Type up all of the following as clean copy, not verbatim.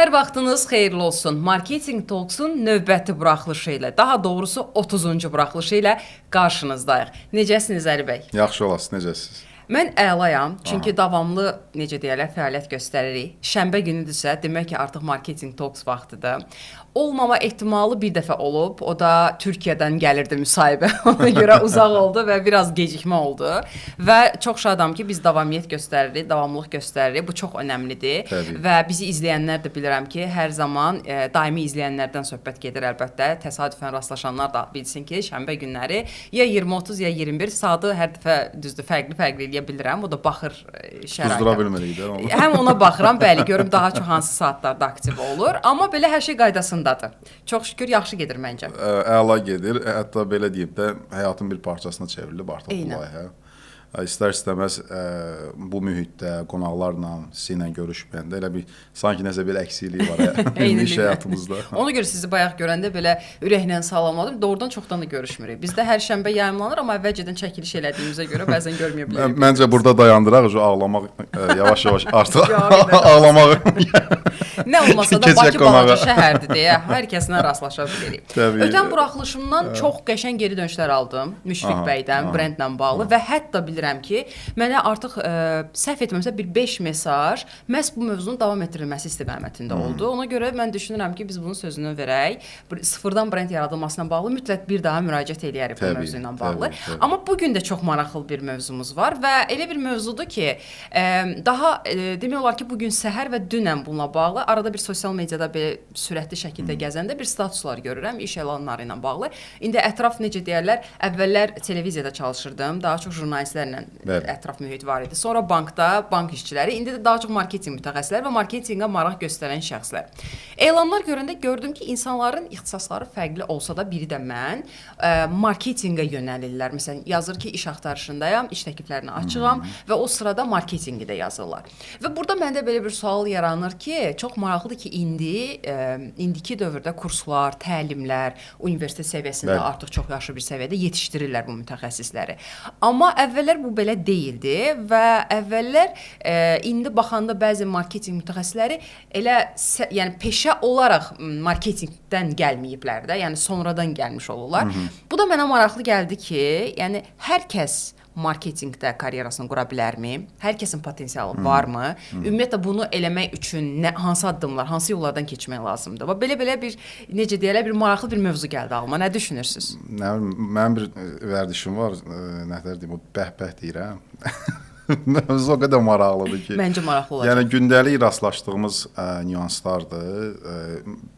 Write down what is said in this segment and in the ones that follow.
Hər vaxtınız xeyirli olsun. Marketing Talks-un növbəti buraxılışı ilə, daha doğrusu 30-cu buraxılışı ilə qarşınızdayıq. Necəsiniz Əli bəy? Yaxşı olasınız, necəsiniz? Mən əlayam, çünki davamlı, necə deyərlər, fəaliyyət göstəririk. Şənbə günüdürsə, demək ki, artıq Marketing Talks vaxtıdır. Olmama ehtimalı bir dəfə olub, o da Türkiyədən gəlirdi müsahibə. Ona görə uzaq oldu və biraz gecikmə oldu. Və çox şadam ki, biz davamiyyət göstəririk, davamlılıq göstəririk. Bu çox önəmlidir. Təbii. Və bizi izləyənlər də bilirəm ki, hər zaman daimi izləyənlərdən söhbət gedir əlbəttə. Təsadüfən rastlaşanlar da bilsin ki, şənbə günləri ya 20:30 ya 21 saatı hər dəfə düzdür, fərqli eləyə bilirəm. O da baxır şəraitə. Uzdura bilmirik də onu. Həm ona baxıram, bəli, görüm daha çox hansı saatlarda aktiv olur. Amma belə hər şey qaydasındadır. Çox şükür yaxşı gedir məncə. Əla gedir. Hətta belə deyib də həyatın bir parçasına çevrilib artıq bu layihə. İstər-istəməz bu mühitdə qonaqlarla, sizinlə görüşməyəndə elə bir sanki nəsə bir əksiklik var iş həyatımızda. Ona görə sizi bayaq görəndə belə ürəklə salamladım. Doğrudan çoxdan da görüşmürük. Bizdə hər şənbə yayımlanır, amma əvvəlcədən çəkiliş elədiyimizə görə bəzən görməyə bilirik. Məncə burada dayandıraq, ağlamaq yavaş-yavaş artıq ağlamaq. Nə olmasa da Bakı balaca şəhərdir deyə hər kəslə rastlaşa bilirik. Ötən buraxılışımdan çox qəşəng geri dönüşlər aldım Müşfiq bəydən, brendlə bağlı və hətta bilirəm ki, mənə artıq səhv etməmsə bir 5 mesaj məhz bu mövzunun davam etdirilməsi istiqamətində oldu. Ona görə mən düşünürəm ki, biz bunun sözünü verək. Sıfırdan brend yaradılmasına bağlı mütləq bir daha müraciət eləyərik bu mövzu ilə bağlı. Amma bugün də çox maraqlı bir mövzumuz var və elə bir mövzudur ki, daha demək olar ki, bugün səhər və dünən bununla bağlı arada bir sosial mediada belə sürətli şəkildə gəzəndə bir statuslar görürəm iş elanları ilə bağlı. İndi ətraf necə deyərlər, əvvəllər televiziyada çalışırdım, daha çox jurnalistlərlə ətraf mühit var idi. Sonra bankda bank işçiləri, indi də daha çox marketinq mütəxəssisləri və marketinqə maraq göstərən şəxslər. Elanlar görəndə gördüm ki, insanların ixtisasları fərqli olsa da biri də mən marketinqə yönəlirlər. Məsələn, yazır ki, iş axtarışındayam, iş təkliflərini açığam və o sırada marketinqi də yazırlar. Və burada məndə belə bir sual yaranır ki, çox maraqlıdır ki, indiki dövrdə kurslar, təlimlər, universitet səviyyəsində artıq çox yaxşı bir səviyyədə yetişdirirlər bu mütəxəssisləri. Amma əvvəllər bu belə deyildi və əvvəllər indi baxanda bəzi marketinq mütəxəssisləri elə yəni peşə olaraq marketinqdən gəlməyiblər də, yəni sonradan gəlmiş olurlar. Bu da mənə maraqlı gəldi ki, yəni hər kəs marketinqdə karyerasını qura bilərmi? Hər kəsin potensialı varmı? Ümumiyyətlə bunu eləmək üçün hansı addımlar, hansı yollardan keçmək lazımdır? Və belə bir necə deyirlər, bir maraqlı bir mövzu gəldi ağlıma. Nə düşünürsüz? Mənim bir vərdişim var, nətər deyim, o bəhbəh deyirəm. Mövzu o qədər maraqlıdır ki. Məncə maraqlı olacaq. Yəni gündəlik rastlaşdığımız nüanslardır.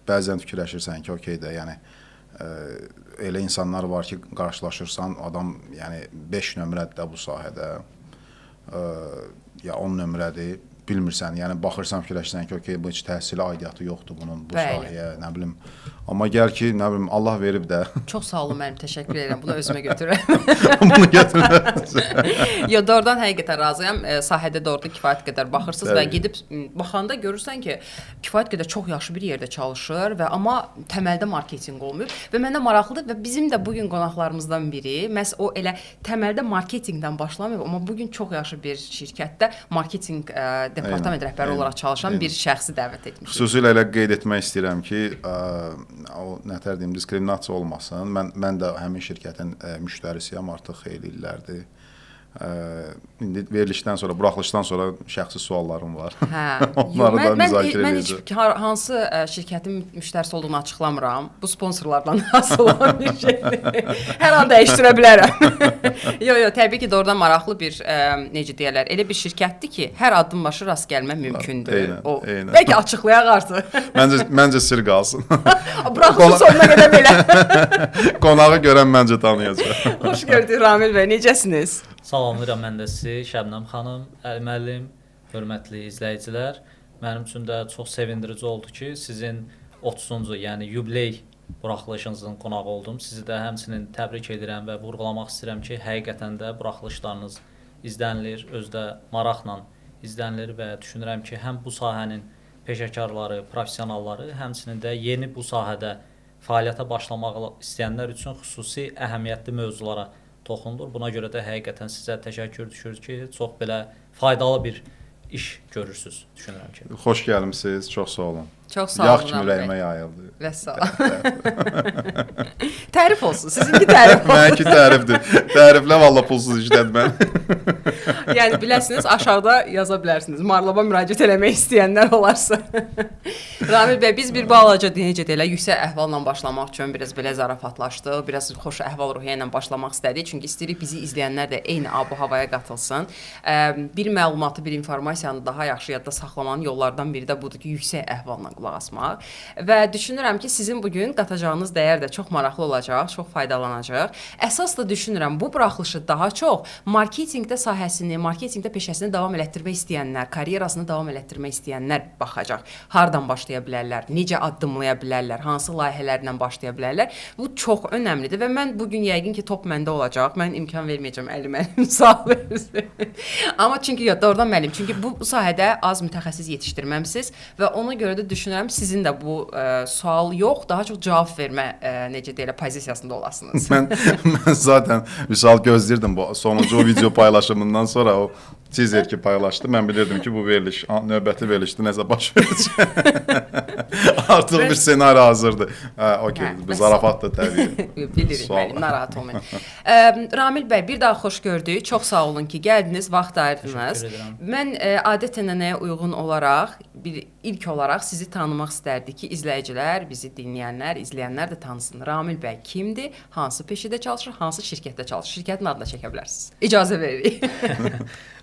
Bəzən fikirləşirsən ki, okey də, yəni elə insanlar var ki, qarşılaşırsan, adam yəni 5 nömrədir də bu sahədə, ya 10 nömrədir, bilmirsən, yəni baxırsan, fikirləşirsən ki, okey, bu heç təhsili aidiyyatı yoxdur bunun bu sahəyə, nə bilim. Amma gəl ki, nə bilim, Allah verib də. Çox sağ olun, mənim təşəkkür edirəm. Bunu özümə götürürəm. Bunu götürürəm. Yo, doğrudan həqiqətən razıyam. Sahədə doğrudan kifayət qədər baxırsınız və gedib baxanda görürsən ki, kifayət qədər çox yaxşı bir yerdə çalışır və amma təməldə marketinq olmur. Və mənə maraqlıdır və bizim də bugün qonaqlarımızdan biri məhz o elə təməldə marketinqdən başlamayıb, amma bugün çox yaxşı bir şirkətdə marketinq departament rəhbəri olaraq çalışan bir şəxsi dəvət etmişik. Xüsusilə elə qeyd etmək istəyirəm ki, o nətər deyim, diskriminasiya olmasın. Mən də həmin şirkətin müştərisiyəm artıq xeyli illərdir. İndi verilişdən sonra, buraxılışdan sonra şəxsi suallarım var. Onları da müzakirə edəcəm. Mən heç hansı şirkətin müştərisi olduğunu açıqlamıram. Bu sponsorlardan asılı olan bir şeydir. Hər an dəyişdirə bilərəm. Yo, təbii ki, doğrudan maraqlı bir, necə deyərlər, elə bir şirkətdir ki, hər addım başı rast gəlmə mümkündür. Bəlkə açıqlayaq artıq. Məncə sir qalsın. Buraxılış sonuna qədər belə. Qonağı görən məncə tanıyacaq. Xoş gördük Ramil bəy, necəsiniz? Salamlayıram mən də sizi, Şəbnəm xanım, Əli müəllim, hörmətli izləyicilər. Mənim üçün də çox sevindirici oldu ki, sizin 30-cu, yəni yubiley buraxılışınızın qonağı oldum. Sizi də həmçinin təbrik edirəm və vurğulamaq istəyirəm ki, həqiqətən də buraxılışlarınız izlənilir, özdə maraqla izlənilir və düşünürəm ki, həm bu sahənin peşəkarları, professionalları, həmçinin də yeni bu sahədə fəaliyyətə başlamaq istəyənlər üçün xüsusi əhəmiyyətli mövzulara toxunulur. Buna görə də həqiqətən sizə təşəkkür düşür ki, çox belə faydalı bir iş görürsüz, düşünürəm ki. Xoş gəlmisiniz, çox sağ olun. Çox sağ olun. Yağ kimi ürəyimə yayıldı. Və sağ tərif olsun, sizinki tərif olsun. Mənki tərifdir. Təriflə valla pulsuz işlədim mən. Yəni biləsiniz, aşağıda yaza bilərsiniz. Marlaba müraciət eləmək istəyənlər olarsa. Ramil bəy, biz bir balaca necə deyilə, yüksək əhvalla başlamaq üçün biraz belə zarafatlaşdıq, biraz xoş əhval-ruhiyyə ilə başlamaq istədik. Çünki istəyirik bizi izləyənlər də eyni abu-havaya qatılsın. Bir məlumatı, bir informasiyanı daha yaxşı yadda saxlamanın yollardan biri də budur ki, yüksək əhvalla qulaq asmaq. Və düşünürəm ki, sizin bugün qatacağınız dəyər də çox maraqlı olacaq, çox faydalanacaq. Əsas da düşünürəm, bu buraxılışı daha çox marketinqdə sahəsini, marketinqdə peşəsini davam elətdirmək istəyənlər, karyerasını davam elətdirmək istəyənlər baxacaq. Hardan başlaya bilərlər, necə addımlaya bilərlər, hansı layihələrlə başlaya bilərlər. Bu çox önəmlidir və mən bugün yəqin ki, top məndə olacaq. Mən imkan verməyəcəm, əlim sağ versin. Amma çünki doğrudan müəllim, çünki bu sahədə az mütəxəssis yetişdirməmisiz və ona görə də düşünürəm sizin də bu sual yox, daha çox cavab vermə necə deyilə pozisiyasında olasınız. Mən zaten misal gözləyirdim bu sonuncu video paylaşımından sonra o teaser ki paylaşdı. Mən bilirdim ki bu veriliş, növbəti verilişdə nəsə baş verəcək. Artıq bir senari hazırdır. Okey, zarafatdır təbii. Bilirik, müəllim, narahat olmayın. Ramil bəy, bir daha xoş gördük. Çox sağ olun ki, gəldiniz, vaxt ayırdınız. Mən adət ənənəyə uyğun olaraq ilk olaraq sizi tanımaq istərdik ki, izləyicilər, bizi dinləyənlər, izləyənlər də tanısın. Ramil bəy kimdir? Hansı peşədə çalışır? Hansı şirkətdə çalışır? Şirkətin adını çəkə bilərsiniz. İcazə veririk.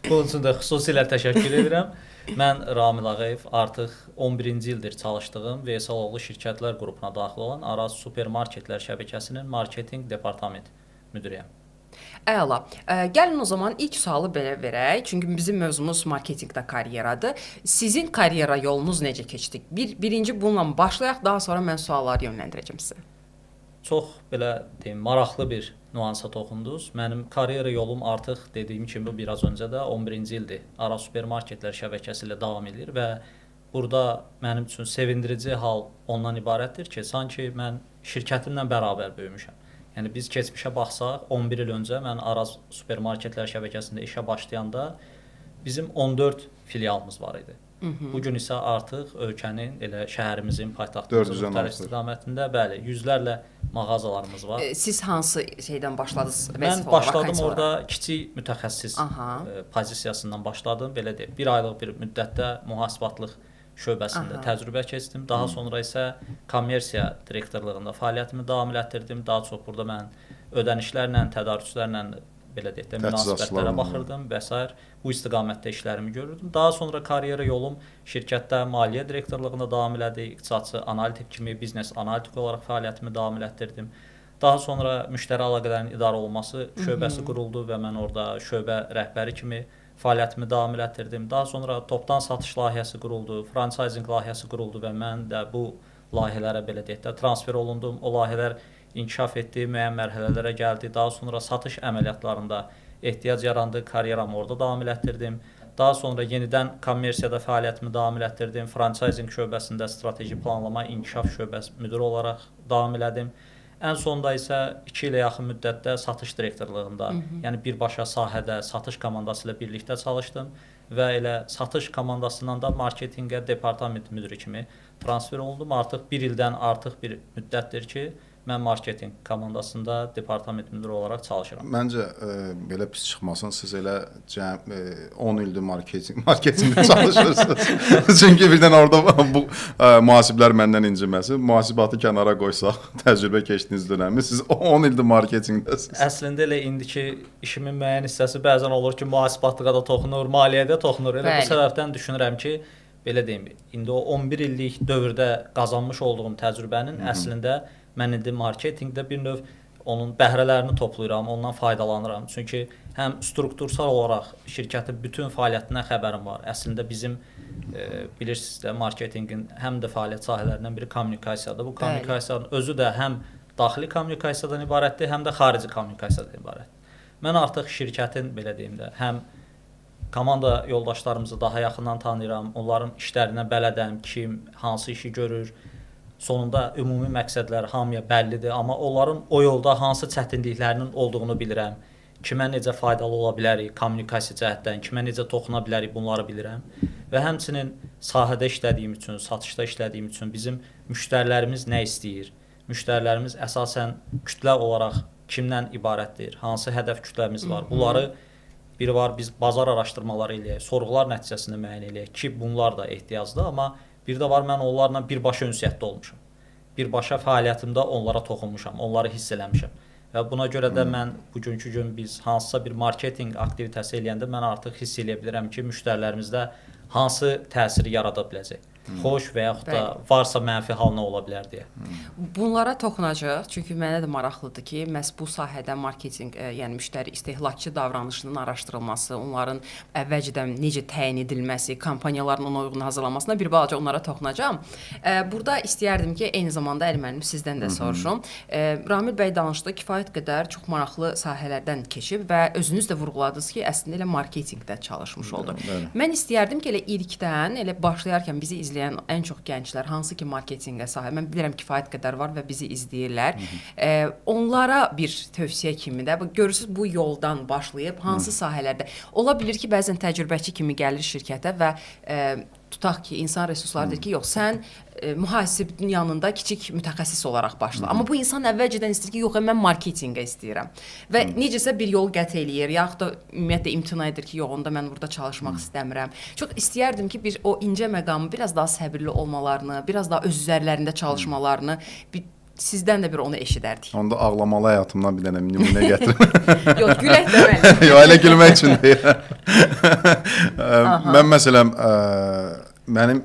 Bunun üçün də xüsusilə təşəkkür edirəm. Mən Ramil Ağayev, artıq 11-ci ildir çalışdığım Veysaloğlu şirkətlər qrupuna daxil olan Araz Supermarketlər şəbəkəsinin marketinq departament müdiriyəm. Əla. Gəlin o zaman ilk sualı belə verək. Çünki bizim mövzumuz marketinqdə karyeradır. Sizin karyera yolunuz necə keçdi? Birinci bununla başlayaq, daha sonra mən sualları yönləndirəcəm sizə. Çox belə deyim, maraqlı bir nüansa toxundunuz. Mənim karyera yolum artıq dediyim kimi biraz öncə də 11-ci ildir. Araz Supermarketlər şəbəkəsi ilə davam edir və burada mənim üçün sevindirici hal ondan ibarətdir ki, sanki mən şirkətimlə bərabər böyümüşəm. Yəni biz keçmişə baxsaq, 11 il öncə mən Araz Supermarketlər şəbəkəsində işə başlayanda bizim 14 filialımız var idi. Bugün isə artıq ölkənin, elə şəhərimizin, paytaxtımızın müxtəlif istiqamətində, bəli, yüzlərlə mağazalarımız var. Siz hansı şeydən başladınız? Mən başladım orada kiçik mütəxəssis pozisiyasından başladım, belə deyim. Bir aylıq bir müddətdə mühasibatlıq şöbəsində təcrübə keçdim. Daha sonra isə kommersiya direktorluğunda fəaliyyətimi davam etdirdim. Daha çox burada mən ödənişlərlə, tədarükçülərlə belə deyək də münasibətlərə baxırdım və s. Bu istiqamətdə işlərimi görürdüm. Daha sonra karyera yolum şirkətdə maliyyə direktorluğunda davam elədi. İqtisadçı analitik kimi biznes analitik olaraq fəaliyyətimi davam etdirdim. Daha sonra müştəri əlaqələrinin idarə olunması şöbəsi quruldu və mən orada şöbə rəhbəri kimi fəaliyyətimi davam etdirdim. Daha sonra topdan satış layihəsi quruldu, franchising layihəsi quruldu və mən də bu layihələrə belə deyək də transfer olundum. O layihələr inkişaf etdi, müəyyən mərhələlərə gəldi. Daha sonra satış əməliyyatlarında ehtiyac yarandı, karyeramı orada davam etdirdim. Daha sonra yenidən kommersiyada fəaliyyətimi davam etdirdim. Franchising şöbəsində strateji planlama, inkişaf şöbəsi müdiri olaraq davam elədim. Ən sonda isə 2 ilə yaxın müddətdə satış direktorluğunda, yəni birbaşa sahədə satış komandası ilə birlikdə çalışdım və elə satış komandasından da marketinqə departament müdiri kimi transfer olundum. Artıq 1 ildən artıq bir müddətdir ki, mən marketinq komandasında departament müdiri olaraq çalışıram. Məncə belə pis çıxmasın, siz elə 10 ildir marketinqdə çalışırsınız. Çünki birdən orada bu mühasiblər məndən inciməsi, mühasibatı kənara qoysaq, təcrübə keçdiyiniz dönəmi, siz 10 ildir marketinqdəsiniz. Əslində elə indiki işimin müəyyən hissəsi bəzən olur ki, mühasibatlığa da toxunur, maliyyədə toxunur. Elə bu səbəbdən düşünürəm ki, belə deyim, indi o 11 illik dövrdə qazanmış olduğum təcrübənin əslində mən indi marketinqdə bir növ onun bəhrələrini toplayıram, ondan faydalanıram. Çünki həm struktursal olaraq şirkətin bütün fəaliyyətindən xəbərim var. Əslində bizim bilirsiniz də marketinqin həm də fəaliyyət sahələrindən biri kommunikasiyadır. Bu kommunikasiyanın özü də həm daxili kommunikasiyadan ibarətdir, həm də xarici kommunikasiyadan ibarətdir. Mən artıq şirkətin belə deyim də həm komanda yoldaşlarımızı daha yaxından tanıyıram, onların işlərinə bələdəm, kim hansı işi görür. Sonunda ümumi məqsədlər hamıya bəllidir, amma onların o yolda hansı çətinliklərinin olduğunu bilirəm. kimə necə faydalı ola bilərik, kommunikasiya cəhətdən, kimə necə toxuna bilərik, bunları bilirəm. Və həmçinin sahədə işlədiyim üçün, satışda işlədiyim üçün bizim müştərilərimiz nə istəyir? Müştərilərimiz əsasən kütlə olaraq kimdən ibarətdir? Hansı hədəf kütləmiz var? Bunları biri var, biz bazar araşdırmaları eləyək, sorğular nəticəsində müəyyən eləyək ki, bunlar da ehtiyacdır, amma bir də var, mən onlarla birbaşa ünsiyyətdə olmuşam. Birbaşa fəaliyyətimdə onlara toxunmuşam, onları hiss eləmişəm. Və buna görə də mən bugünkü gün biz hansısa bir marketinq aktivitetəsi eləyəndə mən artıq hiss eləyə bilirəm ki, müştərilərimizdə hansı təsiri yarada biləcək. Xoş və yaxud da varsa mənfi hal nə ola bilər deyə. Bunlara toxunacaq. Çünki mənə də maraqlıdır ki, məhz bu sahədə marketinq, yəni müştəri istehlakçı davranışının araşdırılması, onların əvvəlcədən necə təyin edilməsi, kampaniyaların ona uyğun hazırlanmasına bir balaca onlara toxunacağam. Burada istəyərdim ki, eyni zamanda Əli müəllim sizdən də soruşum. Ramil bəy danışdı, kifayət qədər çox maraqlı sahələrdən keçib və özünüz də vurğuladınız ki, əslində elə marketinqdə çalışmış oldu. Mən istəyərdim ki, elə ilkdən, elə başlayarkən bizi izləyən ən çox gənclər, hansı ki marketinqə sahib, mən bilirəm kifayət qədər var və bizi izləyirlər. Onlara bir tövsiyə kimi də, görürsünüz bu yoldan başlayıb hansı sahələrdə. Ola bilir ki, bəzən təcrübəçi kimi gəlir şirkətə və tutaq ki, insan resursları deyir ki, yox, sən mühasibin yanında kiçik mütəxəssis olaraq başla. Amma bu insan əvvəlcədən istəyir ki, yox, mən marketinqə istəyirəm. Və necəsə bir yol qət eləyir, yaxud da ümumiyyətlə imtina edir ki, yox, onda mən burada çalışmaq istəmirəm. Çox istəyərdim ki, bir o incə məqamı biraz daha səbirli olmalarını, biraz daha öz üzərlərində çalışmalarını, sizdən də bir onu eşidərdik. Onda ağlamalı həyatımdan bir dənə nümunə gətirim. Yox, gülək deməli. Yox, elə gülmək üçün deyirəm. Mən məsələn, mənim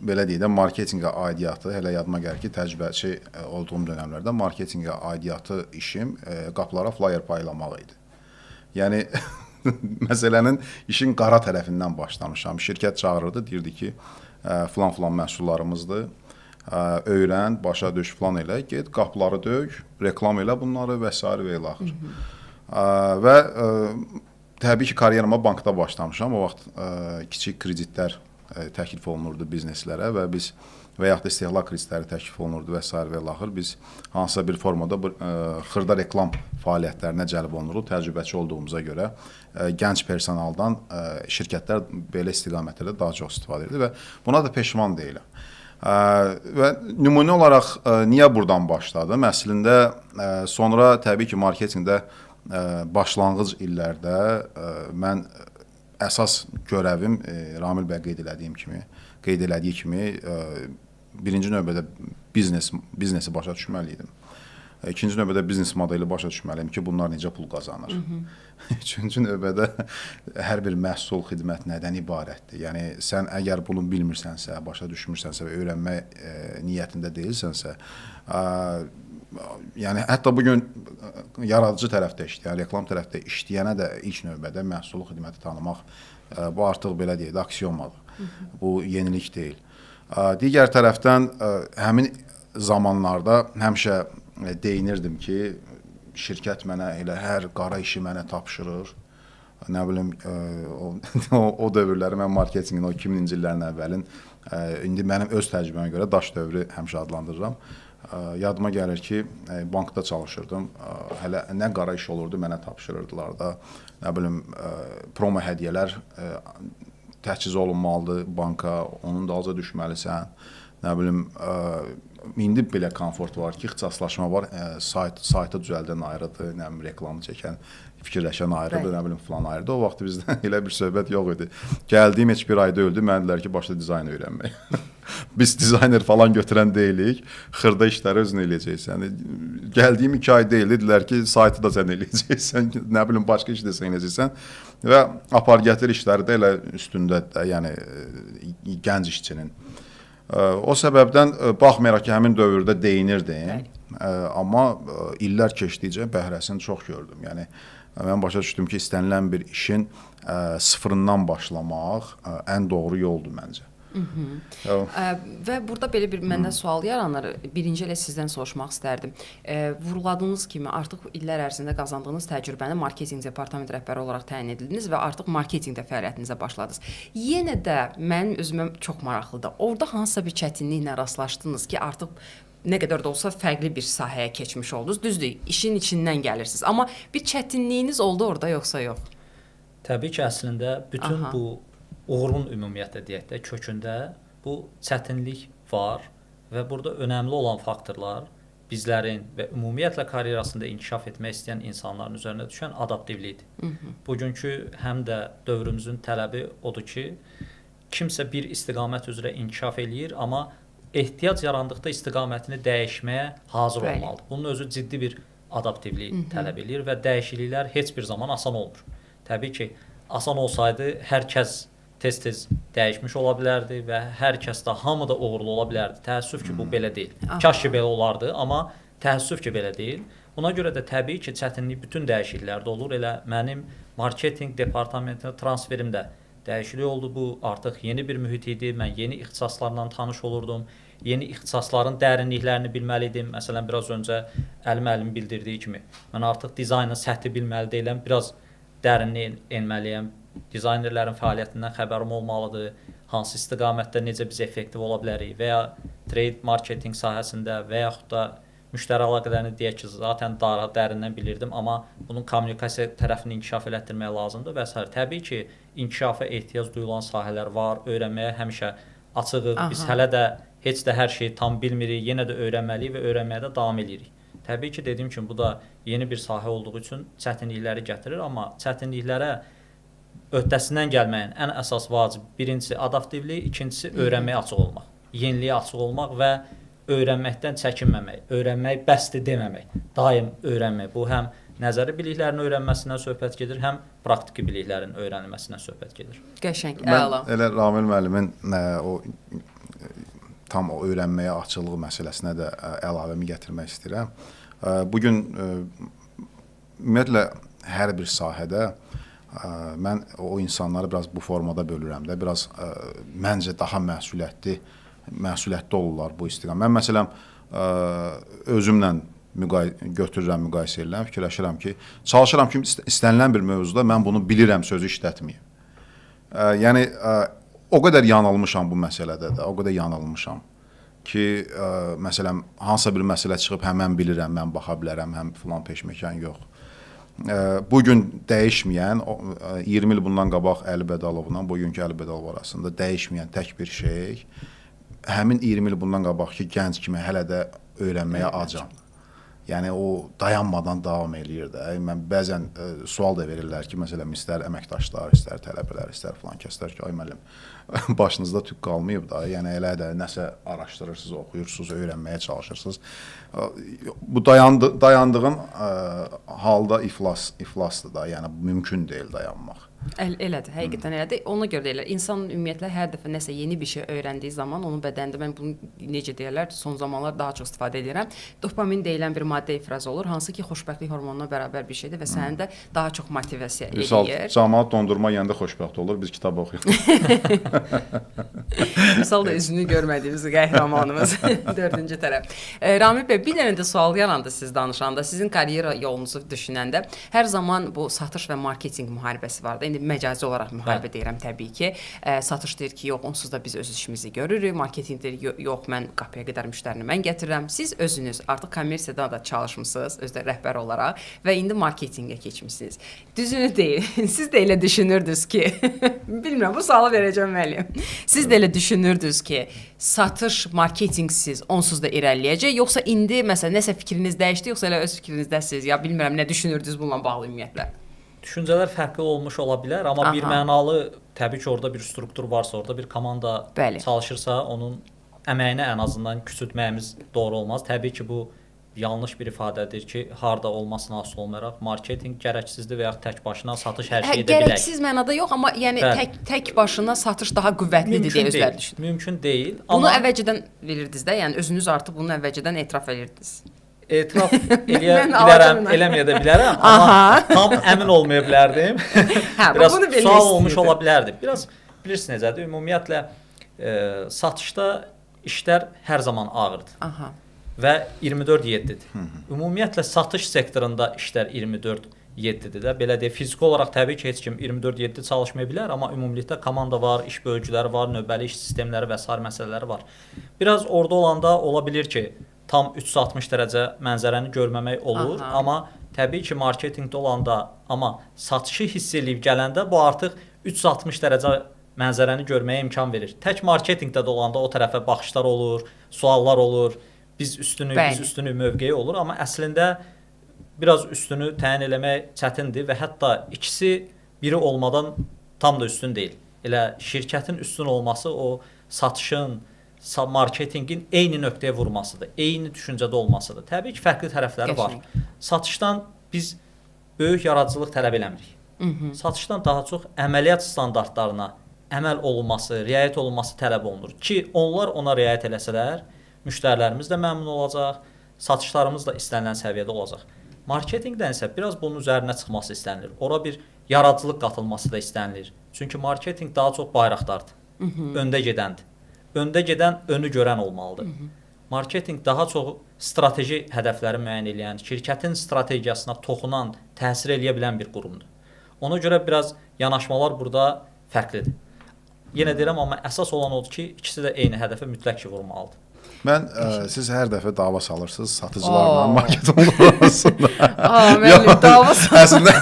belə deyək də marketinqə aidiyyatı, hələ yadıma gəlir ki, təcrübəçi olduğum dönəmlərdə marketinqə aidiyyatı işim qapılara flyer paylamaq idi. Yəni, məsələnin işin qara tərəfindən başlamışam. Şirkət çağırırdı, deyirdi ki, filan məhsullarımızdır. Öyrən, başa düş falan elə, get qapıları dök, reklam elə bunları və s. və ilə axır. Və təbii ki, karyeramə bankda başlamışam. O vaxt kiçik kreditlər təklif olunurdu bizneslərə və biz və yaxud da istehlak kreditləri təklif olunurdu və s. və ilə axır. Biz hansısa bir formada xırda reklam fəaliyyətlərinə cəlb olunuruq. Təcrübəçi olduğumuza görə gənc personaldan şirkətlər belə istiqamətlərdə daha çox istifadə edir və buna da peşman deyiləm. Və nümunə olaraq niyə buradan başladım? Əslində sonra təbii ki, marketinqdə başlanğıc illərdə mən əsas görəvim Ramil bəy qeyd elədiyi kimi birinci növbədə biznesi başa düşməli idim. İkinci növbədə biznes modeli başa düşməliyim ki, bunlar necə pul qazanır. Üçüncü növbədə hər bir məhsul, xidmət nədən ibarətdir? Yəni, sən əgər bunu bilmirsənsə, başa düşmürsənsə və öyrənmək niyyətində deyilsənsə, yəni hətta bugün yaradıcı tərəfdə işləyən, reklam tərəfdə işləyənə də ilk növbədə məhsulu, xidməti tanımaq, bu artıq belə deyək də aksiyomadır. Bu yenilik deyil. Digər tərəfdən həmin zamanlarda həmişə deyinirdim ki, şirkət mənə elə hər qara işi mənə tapşırır. Nə bilim, o dövrləri mən marketinqin o 2000-ci illərin əvvəlin, indi mənim öz təcrübəmə görə daş dövrü həmişə adlandırıram. Yadıma gəlir ki, bankda çalışırdım. Hələ nə qara iş olurdu, mənə tapşırırdılar da. Nə bilim, promo hədiyyələr təchiz olunmalıdır banka, onun dalca düşməlisən. Nə bilim, indi belə komfort var ki, ixtisaslaşma var, saytı düzəldən ayrıdır, nə bilim, reklamı çəkən, fikirləşən ayrıdır, nə bilim, falan ayrıdır. O vaxt bizdə elə bir söhbət yox idi. Gəldiyim heç bir ayda öldü, mənə dedilər ki, başla dizayn öyrənmək. Biz dizayner falan götürən deyilik, xırda işləri özün eləyəcəksən. Gəldiyim 2 ay deyildi, dedilər ki, saytı da sən eləyəcəksən, nə bilim, başqa iş də sən eləyəcəksən. Və apar-gətir işləri də elə üstündədir, yəni gənc işçinin. O səbəbdən baxmayaraq ki, həmin dövrdə deyinirdim, amma illər keçdikcə bəhrəsini çox gördüm. Yəni, mən başa düşdüm ki, istənilən bir işin sıfırından başlamaq ən doğru yoldur məncə. Və burada belə bir məndə sual yaranır. Birinci elə sizdən soruşmaq istərdim. Vurğuladığınız kimi artıq illər ərzində qazandığınız təcrübəni marketinq departament rəhbəri olaraq təyin edildiniz və artıq marketinqdə fəaliyyətinizə başladınız. Yenə də mənim özümə çox maraqlıdır. Orada hansısa bir çətinliklə rastlaşdınız ki, artıq nə qədər də olsa fərqli bir sahəyə keçmiş oldunuz. Düzdür, işin içindən gəlirsiniz. Amma bir çətinliyiniz oldu orada yoxsa yox? Təbii ki, əslində bütün bu uğurun ümumiyyətlə deyək də kökündə bu çətinlik var və burada önəmli olan faktorlar bizlərin və ümumiyyətlə karyerasında inkişaf etmək istəyən insanların üzərinə düşən adaptivlikdir. Bugünkü həm də dövrümüzün tələbi odur ki, kimsə bir istiqamət üzrə inkişaf eləyir, amma ehtiyac yarandıqda istiqamətini dəyişməyə hazır olmalıdır. Bunun özü ciddi bir adaptivlik tələb eləyir və dəyişikliklər heç bir zaman asan olmur. Təbii ki, asan olsaydı hər kəs tez-tez dəyişmiş ola bilərdi və hər kəs də hamı da uğurlu ola bilərdi. Təəssüf ki, bu belə deyil. Kaş ki belə olardı, amma təəssüf ki belə deyil. Buna görə də təbii ki, çətinlik bütün dəyişikliklərdə olur. Elə mənim marketinq departamentinə transferim də dəyişiklik oldu. Bu artıq yeni bir mühit idi. Mən yeni ixtisaslarla tanış olurdum. Yeni ixtisasların dərinliklərini bilməli idim. Məsələn, biraz öncə Əlim bildirdiyi kimi, mən artıq dizaynın səthi bilməli deyiləm. Biraz dərinliyə enməliyəm. Dizaynerlərin fəaliyyətindən xəbərim olmalıdır. Hansı istiqamətdə necə biz effektiv ola bilərik və ya trade marketing sahəsində və yaxud da müştəri əlaqələrini deyək ki, zaten daha dərindən bilirdim, amma bunun kommunikasiya tərəfini inkişaf elətdirmək lazımdır və s. Təbii ki, inkişafa ehtiyac duyulan sahələr var, öyrənməyə həmişə açığıq. Biz hələ də heç də hər şeyi tam bilmirik, yenə də öyrənməliyik və öyrənməyə də davam edirik. Təbii ki, dediyim kimi, bu da yeni bir sahə olduğu üçün çətinlikləri gətirir, amma çətinliklərə öhdəsindən gəlməyin ən əsas vacib birincisi adaptivlik, ikincisi öyrənməyə açıq olmaq, yeniliyə açıq olmaq və öyrənməkdən çəkinməmək, öyrənmək bəsdir deməmək, daim öyrənmək. Bu həm nəzəri biliklərin öyrənməsindən söhbət gedir, həm praktiki biliklərin öyrənilməsindən söhbət gedir. Qəşəng, əla. Mən elə Ramil müəllimin o tam o öyrənməyə açıqlıq məsələsinə də əlavəmi gətirmək istəyirəm. Bugün ümumiyyətlə hər bir sahədə mən o insanları biraz bu formada bölürəm də, biraz məncə daha məsuliyyətli olurlar bu istiqamət. Mən məsələn özümlə götürürəm, müqayisə edirəm, fikirləşirəm ki, çalışıram ki, istənilən bir mövzuda mən bunu bilirəm sözü işlətməyim. Yəni o qədər yanılmışam bu məsələdə də, o qədər yanılmışam ki, məsələn, hansısa bir məsələ çıxıb həm mən bilirəm, mən baxa bilərəm, həm filan peşməkan yox. Bugün dəyişməyən, 20 il bundan qabaq Əli Bədalovla bugünkü Əli Bədalov arasında dəyişməyən tək bir şey, həmin 20 il bundan qabaqki gənc kimi hələ də öyrənməyə acam. Yəni o dayanmadan davam eləyir də. Mən bəzən sual da verirlər ki, məsələn, istər əməkdaşlar, istər tələbələr, istər filan kəslər ki, ay müəllim, başınızda tük qalmayıb da. Yəni elə də nəsə araşdırırsınız, oxuyursunuz, öyrənməyə çalışırsınız. Bu dayandığın halda iflasdır da. Yəni mümkün deyil dayanmaq. Elədir, həqiqətən elədir. Ona görə deyirlər, insanın ümumiyyətlə hər dəfə nəsə yeni bir şey öyrəndiyi zaman onun bədənində, mən bunu necə deyirlər, son zamanlar daha çox istifadə edirəm. Dopamin deyilən bir maddə ifraz olur, hansı ki, xoşbəxtlik hormonuna bərabər bir şeydir və səni də daha çox motivasiya edir. Camaat dondurma yeyəndə xoşbəxt olur, biz kitab oxuyuruq. Misal da üzünü görmədiyimiz qəhrəmanımız, 4-cü tərəf. Ramil bəy, bir dənə də sual yarandı siz danışanda, sizin karyera yolunuzu düşünəndə, hər zaman bu satış və marketinq müharibəsi vardı. İndi məcazi olaraq müharibə deyirəm təbii ki. Satış deyir ki, yox, onsuz da biz öz işimizi görürük. Marketinq deyir, yox, mən qapıya qədər müştərini mən gətirirəm. Siz özünüz artıq kommersiyada da çalışmısınız, özdə rəhbər olaraq və indi marketinqə keçmisiniz. Düzünü deyil, siz də elə düşünürdünüz ki, bilmirəm, bu sualı verəcəm müəllim. Siz də elə düşünürdünüz ki, satış marketinqsiz onsuz da irəliləyəcək, yoxsa indi məsələn nəsə fikriniz dəyişdi, yoxsa elə öz fikrinizdəsiniz, ya bilmirəm nə düşünürdünüz bununla bağlı ümumiyyətlə? Düşüncələr fərqli olmuş ola bilər, amma bir mənalı təbii ki, orada bir struktur varsa, orada bir komanda çalışırsa, onun əməyinə ən azından küçültməyimiz doğru olmaz. Təbii ki, bu yanlış bir ifadədir ki, harda olmasına asılı olmayaraq marketinq gərəksizdir və ya tək başına satış hər şey edə bilək. Gərəksiz mənada yox, amma yəni tək başına satış daha qüvvətlidir deyə özləri düşünür. Mümkün deyil. Bunu əvvəlcədən bilirdiniz də, yəni özünüz artıq bunu əvvəlcədən etiraf edirdiniz. Etiraf eləyə bilərəm, eləməyə də bilərəm, amma tam əmin olmaya bilərdim. Biraz sual olmuş ola bilərdi. Biraz bilirsiniz necədir? Ümumiyyətlə satışda işlər hər zaman ağırdır və 24/7-dir. Ümumiyyətlə satış sektorunda işlər 24/7-dir də. Belə deyək, fiziki olaraq təbii ki, heç kim 24/7 çalışmaya bilər, amma ümumilikdə komanda var, iş bölgüləri var, növbəli iş sistemləri və sair məsələləri var. Biraz orada olanda ola bilir ki, tam 360 dərəcə mənzərəni görməmək olur, amma təbii ki, marketinqdə olanda, amma satışı hiss edib gələndə bu artıq 360 dərəcə mənzərəni görməyə imkan verir. Tək marketinqdə də olanda o tərəfə baxışlar olur, suallar olur, biz üstünü mövqeyi olur, amma əslində biraz üstünü təyin eləmək çətindir və hətta ikisi biri olmadan tam da üstün deyil. Elə şirkətin üstün olması o satışın, marketinqin eyni nöqtəyə vurmasıdır, eyni düşüncədə olmasıdır. Təbii ki, fərqli tərəfləri var. Satışdan biz böyük yaradıcılıq tələb eləmirik. Satışdan daha çox əməliyyat standartlarına əməl olunması, riayət olunması tələb olunur ki, onlar ona riayət eləsələr, müştərilərimiz də məmnun olacaq, satışlarımız da istənilən səviyyədə olacaq. Marketinqdən isə biraz bunun üzərinə çıxması istənilir. Ora bir yaradıcılıq qatılması da istənilir. Çünki marketinq daha çox bayraqdardır, öndə gedəndir. Öndə gedən önü görən olmalıdır. Marketinq daha çox strateji hədəfləri müəyyən edən, şirkətin strategiyasına toxunan, təsir eləyə bilən bir qurumdur. Ona görə biraz yanaşmalar burada fərqlidir. Yenə deyirəm, amma əsas olan odur ki, ikisi də eyni hədəfə mütləq ki, vurmalıdır. Siz hər dəfə dava salırsınız satıcılarla marketinqlər arasında. Müəllim, dava salırsınız.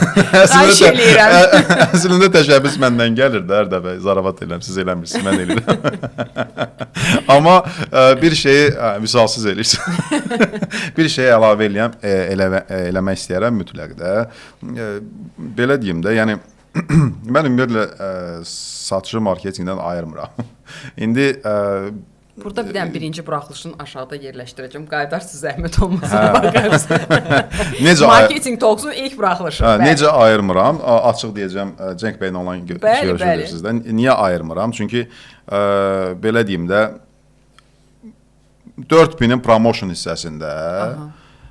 Əslində təşəbbüs məndən gəlir də hər dəfə zaravat edirəm, siz eləmirsiniz, mən eləyirəm. Amma bir şeyi misalsız eləyirsiniz. Bir şeyi əlavə eləmək istəyərəm mütləq də. Belə deyim də, yəni mən ümumiyyətlə satıcı marketinqdən ayırmıram. İndi burada bir dənə birinci buraxılışın aşağıda yerləşdirəcəm. Qaydarsız zəhmət olmasına baxarsınız. Marketing Talks-un ilk buraxılışı. Necə ayırmıram? Açıq deyəcəm, Cenk bəylə olan görüşürük sizdən. Niyə ayırmıram? Çünki belə deyim də 4000-in promotion hissəsində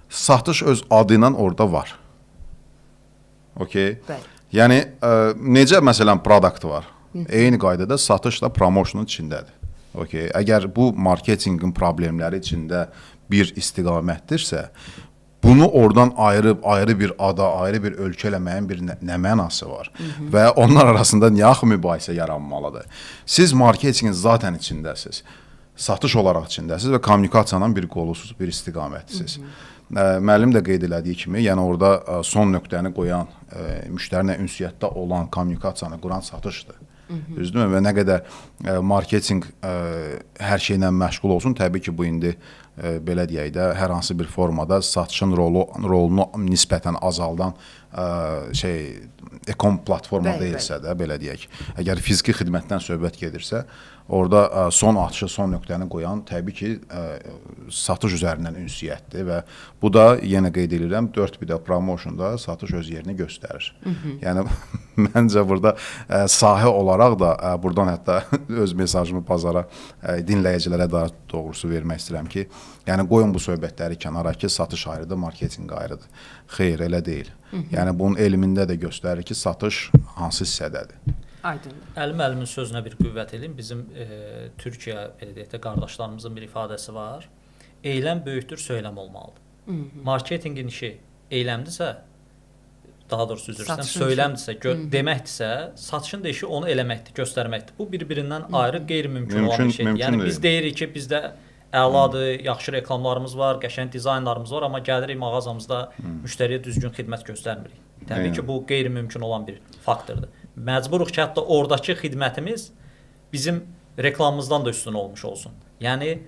satış öz adı ilə orada var. Okay? Yəni necə məsələn produkt var? Eyni qaydada satış da promotionun içindədir. Okay. Əgər bu marketinqin problemləri içində bir istiqamətdirsə, bunu oradan ayrı bir ada, ayrı bir ölkə eləməyin bir nə mənası var? Və onlar arasında niyə axı mübahisə yaranmalıdır? Siz marketinqin zaten içindəsiniz, satış olaraq içindəsiniz və kommunikasiyanın bir qolusunuz, bir istiqamətisiniz. Müəllim də qeyd elədiyi kimi, yəni orada son nöqtəni qoyan, müştərinə ünsiyyətdə olan kommunikasiyanı quran satışdır. Düzdürmü? Və nə qədər marketinq hər şeylə məşğul olsun, təbii ki, bu indi belə deyək də, hər hansı bir formada satışın rolunu nisbətən azaldan ekon platforma deyilsə də, belə deyək. Əgər fiziki xidmətdən söhbət gedirsə, orada son atışı, son nöqtəni qoyan təbii ki, satış üzərindən ünsiyyətdir və bu da, yenə qeyd edirəm, 4-1-də promotionda satış öz yerini göstərir. Yəni, məncə burada sahə olaraq da, buradan hətta öz mesajımı bazara dinləyicilərə daha doğrusu vermək istəyirəm ki, yəni qoyun bu söhbətləri kənara ki, satış ayrıdır, marketinq ayrıdır. Xeyr, elə deyil. Yəni, bunun elmində də göstərir ki, satış hansı hissədədir. Aydındır. Əlimin sözünə bir qüvvət eləyim. Bizim Türkiyə, belə deyək də, qardaşlarımızın bir ifadəsi var. Eyləm böyükdür, söyləm olmalıdır. Marketinqin işi eyləmdirsə, daha doğrusu üzrüstəm, söyləmdirsə, deməkdirsə, satışın da işi onu eləməkdir, göstərməkdir. Bu bir-birindən ayrı, qeyri-mümkün olan bir şeydir. Yəni, biz deyirik ki, bizdə əladır, yaxşı reklamlarımız var, qəşəng dizaynlarımız var, amma gəlirik mağazamızda müştəriyə düzgün xidmət göstərmirik. Təbii ki, bu qeyri-mümkün olan bir faktordur. Məcburuq ki, hətta oradakı xidmətimiz bizim reklamımızdan da üstün olmuş olsun. Yəni,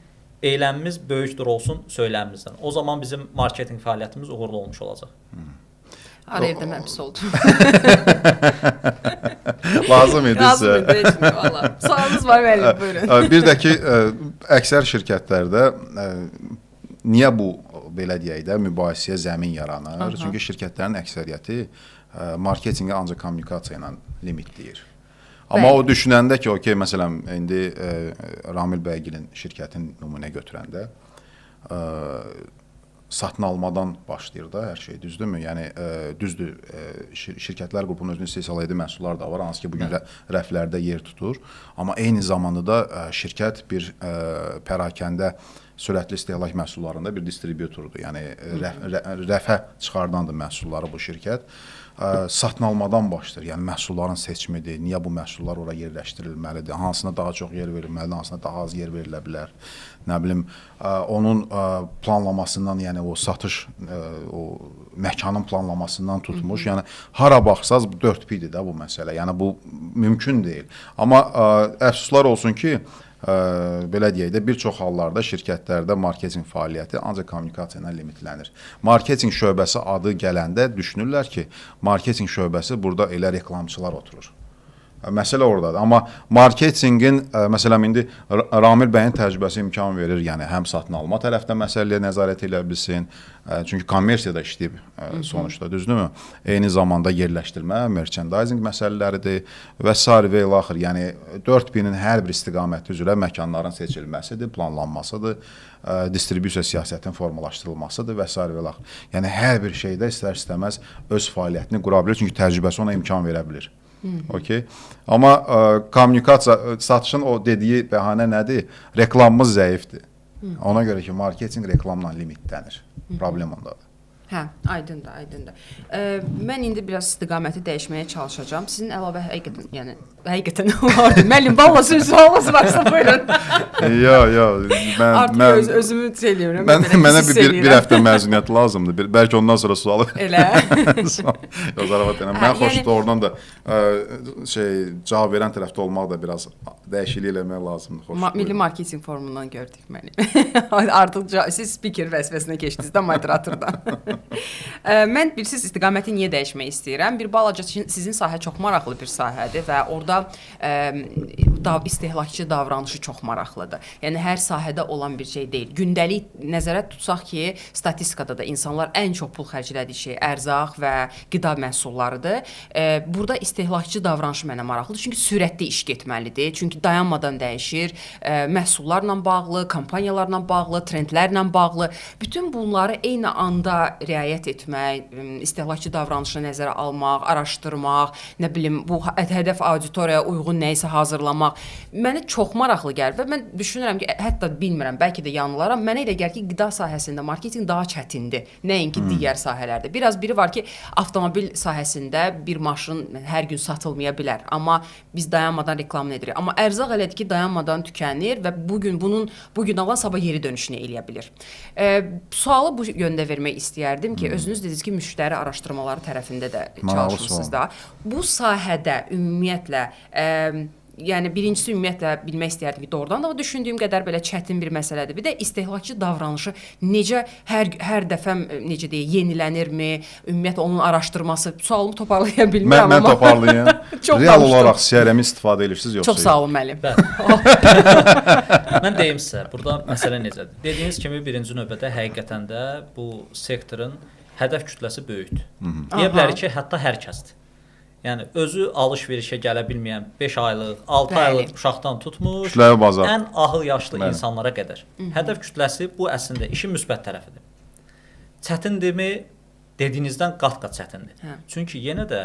eyləmimiz böyükdür olsun söyləmimizdən. O zaman bizim marketinq fəaliyyətimiz uğurlu olmuş olacaq. Araya deməm pis oldu. Lazım idisə. Lazım idi, valla. Sualınız var, müəllim, buyurun. Bir də ki, əksər şirkətlərdə niyə bu, belə deyək də, mübahisəyə zəmin yaranır? Çünki şirkətlərin əksəriyyəti marketinqi ancaq kommunikasiya ilə limitləyir. Amma o düşünəndə ki, okey, məsələn, indi Ramil bəygilin şirkətin nümunə götürəndə satın almadan başlayır da hər şey, düzdürmü? Yəni, düzdür, şirkətlər qrupunun özünün istehsal etdiyi məhsullar da var, hansı ki, bugün rəflərdə yer tutur. Amma eyni zamanda da şirkət bir pərakəndə sürətli istehlak məhsullarında bir distributordur. Yəni rəfə çıxardandır məhsulları bu şirkət. Satın almadan başlayır. Yəni məhsulların seçimidir. Niyə bu məhsullar ora yerləşdirilməlidir? Hansına daha çox yer verilməlidir, hansına daha az yer verilə bilər? Nə bilim, onun planlamasından, yəni o satış, o məkanın planlamasından tutmuş. Yəni hara baxsaz 4P-dir də bu məsələ. Yəni bu mümkün deyil. Amma əfsuslar olsun ki, belə deyək də, bir çox hallarda şirkətlərdə marketinq fəaliyyəti ancaq kommunikasiya ilə limitlənir. Marketinq şöbəsi adı gələndə düşünürlər ki, marketinq şöbəsi burada elə reklamçılar oturur. Məsələ oradadır. Amma marketinqin, məsələn, indi Ramil bəyin təcrübəsi imkan verir, yəni həm satın alma tərəfdən məsələyə nəzarət edə bilsin, çünki kommersiyada işləyib sonuçda, düzdürmü? Eyni zamanda yerləşdirmə, merchandising məsələləridir və s. və ilaxır. Yəni 4P-nin hər bir istiqaməti üzrə məkanların seçilməsidir, planlanmasıdır, distribusiya siyasətinin formalaşdırılmasıdır və s. və ilaxır. Yəni hər bir şeydə istər-istəməz öz fəaliyyətini qura bilir, çünki təcrübəsi ona imkan verə bilir. Okay. Amma kommunikasiya, satışın o dediyi bəhanə nədir? Reklamımız zəifdir. Ona görə ki, marketinq reklamla limitlənir. Problem ondadır. Hə, aydındır, aydındır. Mən indi biraz istiqaməti dəyişməyə çalışacağam. Sizin əlavə həqiqətən, yəni həqiqətən vardı. Müəllim, valla siz sualınız varsa buyurun. Mən artıq özümü söyləyirəm. Mənə bir həftə məzuniyyət lazımdır. Bəlkə ondan sonra sualı. Elə. Zaravat edirəm. Mən xoşdur oradan da cavab verən tərəfdə olmaq da biraz dəyişiklik eləmək lazımdır. Milli marketinq forumundan gördük məni. Artıq siz speaker vəzifəsinə keçdiniz də moderatordan. Mən bilirsiz istiqaməti niyə dəyişmək istəyirəm? Bir balaca sizin sahə çox maraqlı bir sahədir və orada istehlakçı davranışı çox maraqlıdır. Yəni hər sahədə olan bir şey deyil. Gündəlik nəzərə tutsaq ki, statistikada da insanlar ən çox pul xərclədiyi şey ərzaq və qida məhsullarıdır. Burada istehlakçı davranışı mənə maraqlıdır. Çünki sürətli iş getməlidir. Çünki dayanmadan dəyişir. Məhsullarla bağlı, kampaniyalarla bağlı, trendlərlə bağlı. Bütün bunları eyni anda riayət etmək, istehlakçı davranışını nəzərə almaq, araşdırmaq, nə bilim, bu hədəf auditoriyaya uyğun nə isə hazırlamaq mənə çox maraqlı gəlir və mən düşünürəm ki, hətta bilmirəm, bəlkə də yanılaram, mənə elə gəlir ki, qida sahəsində marketinq daha çətindir, nəinki digər sahələrdə. Biraz biri var ki, avtomobil sahəsində bir maşın hər gün satılmaya bilər, amma biz dayanmadan reklamını edirik. Amma ərzaq elədir ki, dayanmadan tükənir və bu gün alan sabah geri dönüşünü eləyə bilir. Sualı bu yöndə vermək istəyərdim ki, özünüz dediniz ki, müştəri araşdırmaları tərəfində də çalışırsınız da. Bu sahədə ümumiyyətlə, yəni birincisi ümumiyyətlə bilmək istəyərdim ki, doğrudan da düşündüyüm qədər belə çətin bir məsələdir. Bir də istehlakçı davranışı necə hər dəfə necə deyək, yenilənirmi? Ümumiyyətlə onun araşdırması, sualımı toparlaya bilmirəm amma. Mən toparlayım. Real olaraq CRM istifadə edirsiniz yoxsa? Çox sağ olun müəllim. Mən deyim sizə, burada məsələ necədir? Dediyiniz kimi birinci növbədə həqiqətən də bu sektorun hədəf kütləsi böyükdür. Deyə bilərik ki, hətta hər kəsdir. Yəni özü alış-verişə gələ bilməyən 5 aylıq, 6 aylıq uşaqdan tutmuş, ən ahıl yaşlı insanlara qədər. Hədəf kütləsi bu əslində işin müsbət tərəfidir. Çətindirmi? Dediyinizdən qat-qat çətindir. Çünki yenə də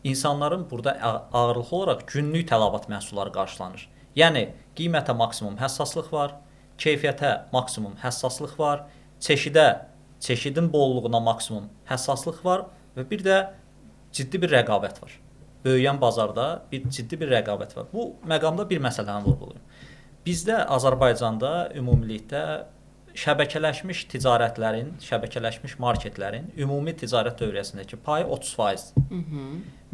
insanların burada ağırlıqlı olaraq günlük tələbat məhsulları qarşılanır. Yəni qiymətə maksimum həssaslıq var, keyfiyyətə maksimum həssaslıq var, çeşidin bolluğuna maksimum həssaslıq var və bir də ciddi bir rəqabət var. Böyüyən bazarda ciddi bir rəqabət var. Bu məqamda bir məsələni vurğulayım. Bizdə Azərbaycanda ümumilikdə şəbəkələşmiş ticarətlərin, şəbəkələşmiş marketlərin ümumi ticarət dövriyyəsindəki payı 30%-dir.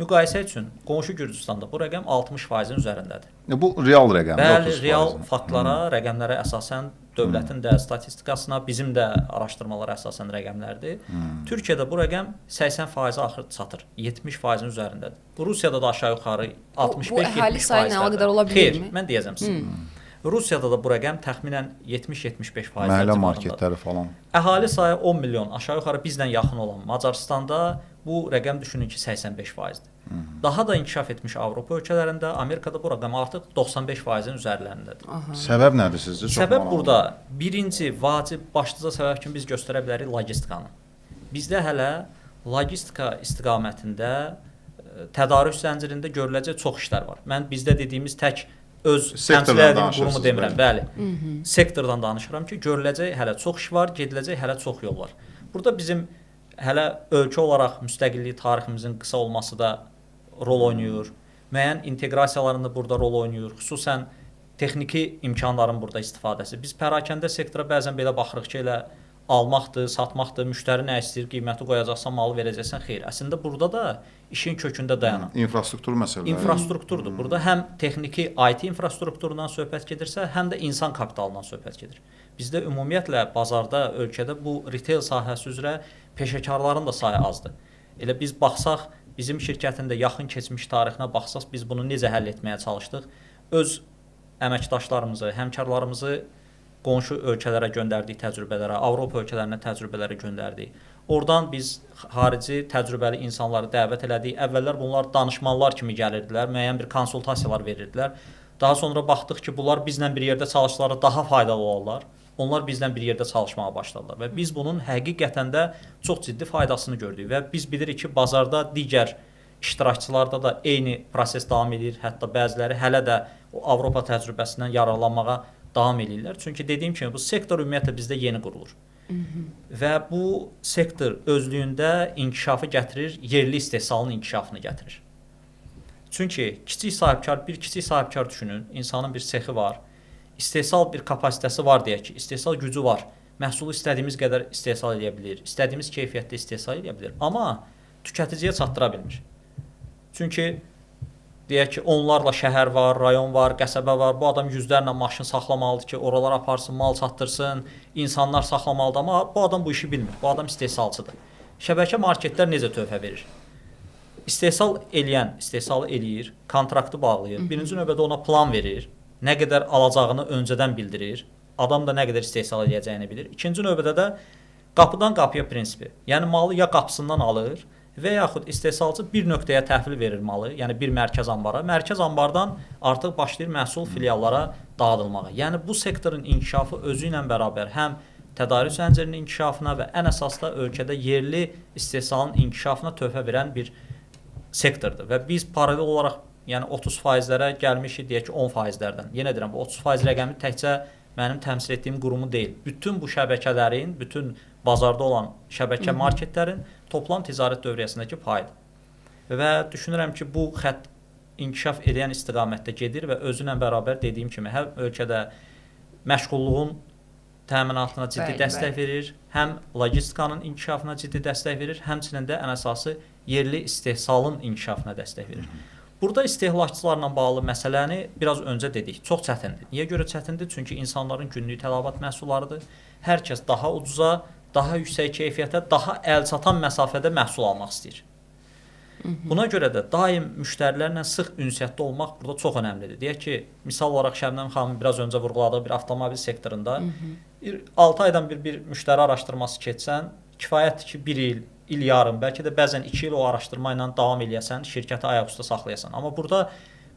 Müqayisə üçün qonşu Gürcüstanda bu rəqəm 60%-in üzərindədir. Bu real rəqəmdir. Bəli, real faktlara, rəqəmlərə əsasən dövlətin də statistikasına, bizim də araşdırmalara əsasən rəqəmlərdir. Türkiyədə bu rəqəm 80%-ə axır çatır, 70%-in üzərindədir. Bu Rusiyada da aşağı yuxarı 65-70%-dir. Bu əhali sayına əlaqədar ola bilirmi? Xeyr, mən deyəcəm sizə. Rusiyada da bu rəqəm təxminən 70-75%. Məhəllə marketləri falan. Əhali sayı 10 milyon, aşağı yuxarı bizdən yaxın olan Macaristanda bu rəqəm düşünün ki 85%-dir. Daha da inkişaf etmiş Avropa ölkələrində, Amerikada bu rəqəm artıq 95%-in üzərlərindədir. Səbəb nədir sizcə? Səbəb burada birinci vacib başlıca səbəb kimi biz göstərə bilərik logistikanı. Bizdə hələ logistika istiqamətində tədarük zəncirində görüləcək çox işlər var. Mən bizdə dediyimiz tək öz təmsil edildiyim qurumu demirəm, bəli. Sektordan danışıram ki, görüləcək hələ çox iş var, gediləcək hələ çox yol var. Burada bizim hələ ölkə olaraq müstəqillik tariximizin qısa olması da rol oynayır. Müəyyən inteqrasiyalarında burada rol oynayır. Xüsusən texniki imkanların burada istifadəsi. Biz pərakəndə sektora bəzən belə baxırıq ki, elə almaqdır, satmaqdır, müştəri nə istəyir, qiyməti qoyacaqsan, malı verəcəksən, xeyr. Əslində burada da işin kökündə dayanan infrastruktur məsələləri. İnfrastrukturdur. Burada həm texniki IT infrastrukturundan söhbət gedirsə, həm də insan kapitalından söhbət gedir. Bizdə ümumiyyətlə bazarda, ölkədə bu retail sahəsi üzrə peşəkarların da sayı azdır. Elə biz baxsaq, bizim şirkətin də yaxın keçmiş tarixinə baxsaq, biz bunu necə həll etməyə çalışdıq? Öz əməkdaşlarımızı, həmkarlarımızı qonşu ölkələrə göndərdik təcrübələrə, Avropa ölkələrinə təcrübələrə göndərdik. Oradan biz xarici təcrübəli insanları dəvət elədik. Əvvəllər bunlar danışmanlar kimi gəlirdilər, müəyyən bir konsultasiyalar verirdilər. Daha sonra baxdıq ki, bunlar bizlə bir yerdə çalışsalar daha faydalı olarlar. Onlar bizdən bir yerdə çalışmağa başladılar və biz bunun həqiqətən də çox ciddi faydasını gördük və biz bilirik ki, bazarda digər iştirakçılarda da eyni proses davam edir. Hətta bəziləri hələ də o Avropa təcrübəsindən yararlanmağa davam edirlər. Çünki dediyim kimi bu sektor ümumiyyətlə bizdə yeni qurulur. Və bu sektor özlüyündə inkişafı gətirir, yerli istehsalın inkişafını gətirir. Çünki kiçik sahibkar, bir kiçik sahibkar düşünün, insanın bir sexi var, istehsal bir kapasitəsi var deyək ki, istehsal gücü var, məhsulu istədiyimiz qədər istehsal edə bilir, istədiyimiz keyfiyyətdə istehsal edə bilir, amma tükəticiyə çatdıra bilmir. Çünki deyək ki, onlarla şəhər var, rayon var, qəsəbə var, bu adam yüzlərlə maşın saxlamalıdır ki, oralara aparsın, mal çatdırsın, insanlar saxlamalıdır, amma bu adam bu işi bilmir, bu adam istehsalçıdır. Şəbəkə marketlər necə töhfə verir? İstehsal eləyən, istehsalı eləyir, kontraktı bağlayır, birinci növbədə ona plan verir, nə qədər alacağını öncədən bildirir, adam da nə qədər istehsal edəcəyini bilir. İkinci növbədə də qapıdan qapıya prinsipi, yəni malı ya qapısından alır və yaxud istehsalçı bir nöqtəyə təhvil verir malı, yəni bir mərkəz ambara, mərkəz ambardan artıq başlayır məhsul filiallara dağıdılmağa. Yəni bu sektorun inkişafı özü ilə bərabər həm tədarük zəncirinin inkişafına və ən əsas da ölkədə yerli istehsalın inkişafına töhfə verən bir sektordur və biz paralel olaraq yəni 30%-lərə gəlmişik, deyək ki 10%-lərdən. Yenə deyirəm, bu 30% rəqəmi təkcə mənim təmsil etdiyim qurumu deyil. Bütün bu şəbəkələrin, bütün bazarda olan şəbəkə marketlərin toplam ticarət dövriyyəsindəki payıdır. Və düşünürəm ki, bu xətt inkişaf edən istiqamətdə gedir və özü ilə bərabər dediyim kimi həm ölkədə məşğulluğun təminatına ciddi dəstək verir, həm logistikanın inkişafına ciddi dəstək verir, həmçinin də ən əsası yerli istehsalın inkişafına dəstək verir. Burada istehlakçılarla bağlı məsələni biraz öncə dedik, çox çətindir. Niyə görə çətindir? Çünki insanların günlük tələbat məhsullarıdır. Hər kəs daha ucuza, daha yüksək keyfiyyətə, daha əlçatan məsafədə məhsul almaq istəyir. Buna görə də daim müştərilərlə sıx ünsiyyətdə olmaq burada çox önəmlidir. Deyək ki, misal olaraq Şəbnəm xanımın biraz öncə vurğuladığı bir avtomobil sektorunda 6 aydan bir müştəri araşdırması keçsən, kifayətdir ki, 1 il yarım, bəlkə də bəzən 2 il o araşdırma ilə davam eləyəsən, şirkəti ayaqüstə saxlayasan. Amma burada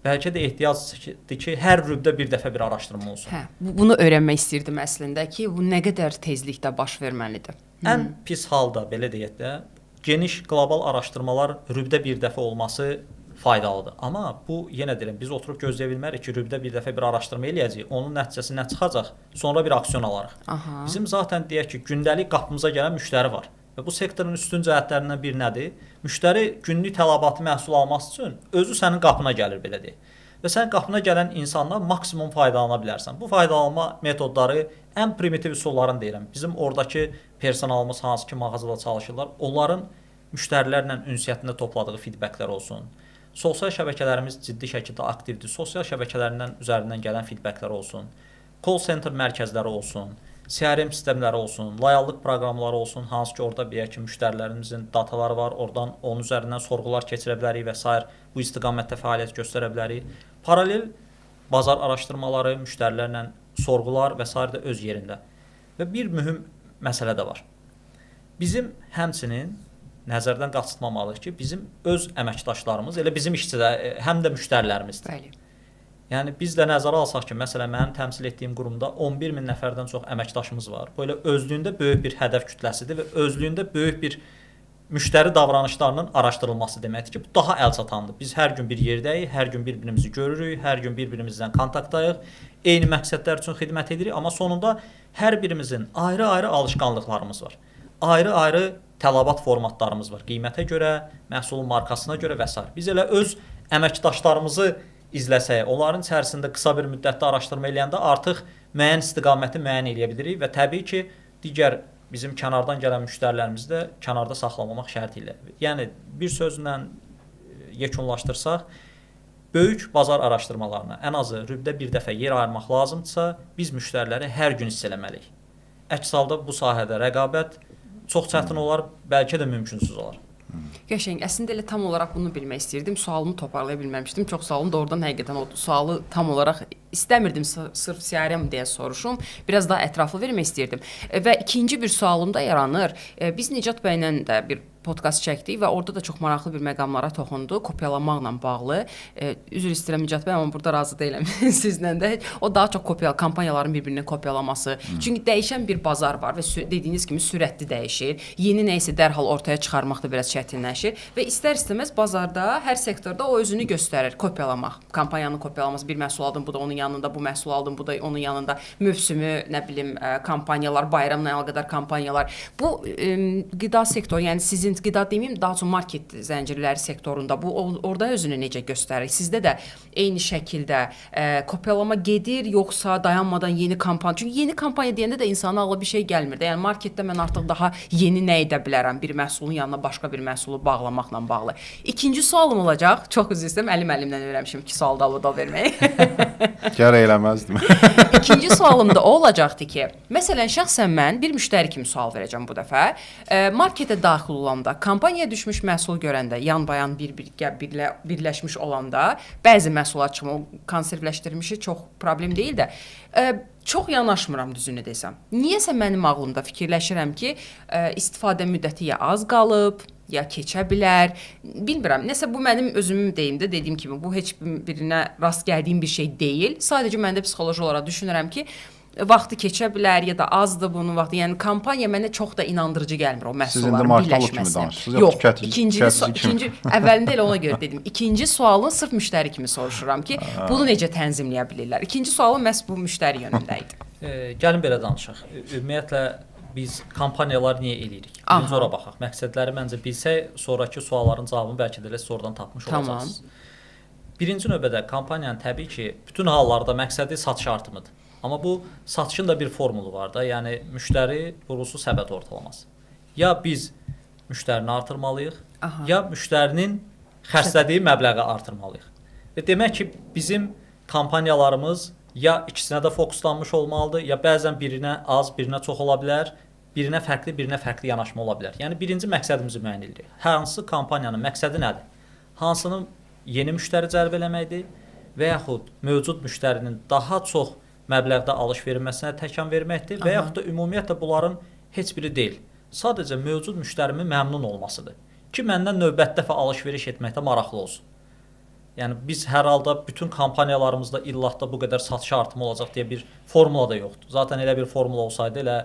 bəlkə də ehtiyacdır ki, hər rübdə bir dəfə bir araşdırma olsun. Hə, bunu öyrənmək istəyirdim əslində ki, bu nə qədər tezlikdə baş verməlidir? Ən pis halda, belə deyək də, geniş qlobal araşdırmalar rübdə bir dəfə olması faydalıdır. Amma bu, yenə deyirəm, biz oturub gözləyə bilmərik ki, rübdə bir dəfə bir araşdırma eləyəcəyik, onun nəticəsi nə çıxacaq, sonra bir aksiyon alarıq. Bizim zaten deyək ki, gündəlik qapımıza gələn müştəri var. Və bu sektorun üstün cəhətlərindən bir nədir? Müştəri günlük tələbatı məhsul almaq üçün özü sənin qapına gəlir, belə deyək. Və sən qapına gələn insandan maksimum faydalana bilərsən. Bu faydalanma metodları ən primitiv üsulların deyirəm. Bizim oradakı personalımız hansı ki mağazada çalışırlar, onların müştərilərlə ünsiyyətində topladığı feedbacklər olsun. Sosial şəbəkələrimiz ciddi şəkildə aktivdir. Sosial şəbəkələrindən üzərindən gələn feedbacklər olsun. Call center mərkəzləri olsun. CRM sistemləri olsun, loyallıq proqramları olsun, hansı ki orada deyək ki, müştərilərimizin dataları var, oradan onun üzərindən sorğular keçirə bilərik və s. bu istiqamətdə fəaliyyət göstərə bilərik. Paralel bazar araşdırmaları, müştərilərlə sorğular və s. də öz yerində. Və bir mühüm məsələ də var. Bizim həmçinin nəzərdən qaçırmamalıyıq ki, bizim öz əməkdaşlarımız, elə bizim işçilər, həm də müştərilərimizdir. Bəli. Yəni biz də nəzərə alsaq ki, məsələn mənim təmsil etdiyim qurumda 11 min nəfərdən çox əməkdaşımız var. Belə özlüyündə böyük bir hədəf kütləsidir və özlüyündə böyük bir müştəri davranışlarının araşdırılması deməkdir ki, bu daha əlçatandır. Biz hər gün bir yerdəyik, hər gün bir-birimizi görürük, hər gün bir-birimizlə kontaktdayıq, eyni məqsədlər üçün xidmət edirik, amma sonunda hər birimizin ayrı-ayrı alışqanlıqlarımız var. Ayrı-ayrı tələbat formatlarımız var. Qiymətə görə, məhsulun markasına görə və s. Biz elə öz əməkdaşlarımızı izləsək, onların içərisində qısa bir müddətdə araşdırma eləyəndə artıq müəyyən istiqaməti müəyyən edə bilirik və təbii ki, digər bizim kənardan gələn müştərilərimizi də kənarda saxlamamaq şərti ilə. Yəni, bir sözlə yekunlaşdırsaq, böyük bazar araşdırmalarına ən azı rübdə bir dəfə yer ayırmaq lazımdırsa, biz müştəriləri hər gün hiss eləməliyik. Əks halda bu sahədə rəqabət çox çətin olar, bəlkə də mümkünsüz olar. Qəşəng. Əslində elə tam olaraq bunu bilmək istəyirdim. Sualımı toparlaya bilməmişdim. Çox sağ olun. Doğrudan həqiqətən o sualı tam olaraq istəmirdim sırf CRM deyə soruşum. Biraz daha ətraflı vermək istəyirdim. Və ikinci bir sualım da yaranır. Biz Nicat bəylə də bir podkast çəkdik və orada da çox maraqlı bir məqamlara toxundu, kopyalamaqla bağlı. Üzr istəyirəm Nicat bəy, amma burada razı deyiləm sizlə də. O daha çox kampaniyaların bir-birini kopyalaması. Çünki dəyişən bir bazar var və dediyiniz kimi sürətli dəyişir. Yeni nə isə dərhal ortaya çıxarmaq da biraz çətinləşir və istər-istəməz bazarda, hər sektorda o özünü göstərir. Kopyalamaq, kampanyanın kopyalaması, bir məhsul aldım, bu da onun yanında, bu məhsul aldım, bu da onun yanında. Mövsümü, nə bilim, kampanyalar, bayramla əlaqədar kampanyalar. Bu qida sektoru, yəni sizin qida deməyim, daha çox market zəncirləri sektorunda bu orada özünü necə göstərir? Sizdə də eyni şəkildə kopyalama gedir, yoxsa dayanmadan yeni kampaniya? Çünki yeni kampaniya deyəndə də insana ağla bir şey gəlmir də. Yəni marketdə mən artıq daha yeni nə edə bilərəm? Bir məhsulun yanına başqa bir məhsulu bağlamaqla bağlı. İkinci sualım olacaq. Çox üzr istəyirəm, əlimdən öyrənmişəm 2 sual da verməyi. Gərək eləməzdim. İkinci sualım da o olacaqdı ki, məsələn, şəxsən mən bir müştəri kimi sual verəcəm bu dəfə. Marketə daxil olanda, kampaniyaya düşmüş məhsul görəndə, yan-bayan birləşmiş olanda, bəzi məhsullar çıxmır, o konservləşdirilmişi çox problem deyil də, çox yanaşmıram düzünü desəm. Niyəsə mənim ağlımda fikirləşirəm ki, istifadə müddəti ya az qalıb, ya keçə bilər. Bilmirəm. Nəsə bu mənim özümün deyimdə, dediyim kimi bu heç birinə rast gəldiyim bir şey deyil. Sadəcə məndə psixoloji olaraq düşünürəm ki, vaxtı keçə bilər ya da azdır bunun vaxtı. Yəni kampaniya mənə çox da inandırıcı gəlmir o məhsulların birləşməsi. Yox, ikinci əvvəlində elə ona görə dedim. İkinci sualın sırf müştəri kimi soruşuram ki, bunu necə tənzimləyə bilirlər? İkinci sualım məhz bu müştəri yönündə idi. Gəlin belə danışaq. Ümumiyyətlə biz kampaniyalar niyə eləyirik? Birinci ora baxaq. Məqsədləri məncə bilsək, sonrakı sualların cavabını bəlkə də siz oradan tapmış olacaqsınız. Birinci növbədə kampaniyanın təbii ki, bütün hallarda məqsədi satış artımıdır. Amma bu satışın da bir formulu var da, yəni müştəri vurğusu səbət ortalaması. Ya biz müştərini artırmalıyıq, ya müştərinin xərclədiyi məbləği artırmalıyıq. Və demək ki, bizim kampaniyalarımız ya ikisinə də fokuslanmış olmalıdır, ya bəzən birinə az, birinə çox ola bilər, birinə fərqli yanaşma ola bilər. Yəni birinci məqsədimizi müəyyən edirik. Hansı kampaniyanın məqsədi nədir? Hansının yeni müştəri cəlb eləməkdir və yaxud mövcud müştərinin daha çox məbləğdə alış-verilməsinə təkan verməkdir və yaxud da ümumiyyətlə bunların heç biri deyil. Sadəcə mövcud müştərimin məmnun olmasıdır ki, məndən növbət dəfə alış-veriş etməkdə maraqlı olsun. Yəni biz hər halda bütün kampaniyalarımızda illatda bu qədər satış artımı olacaq deyə bir formula da yoxdur. Zaten elə bir formula olsaydı elə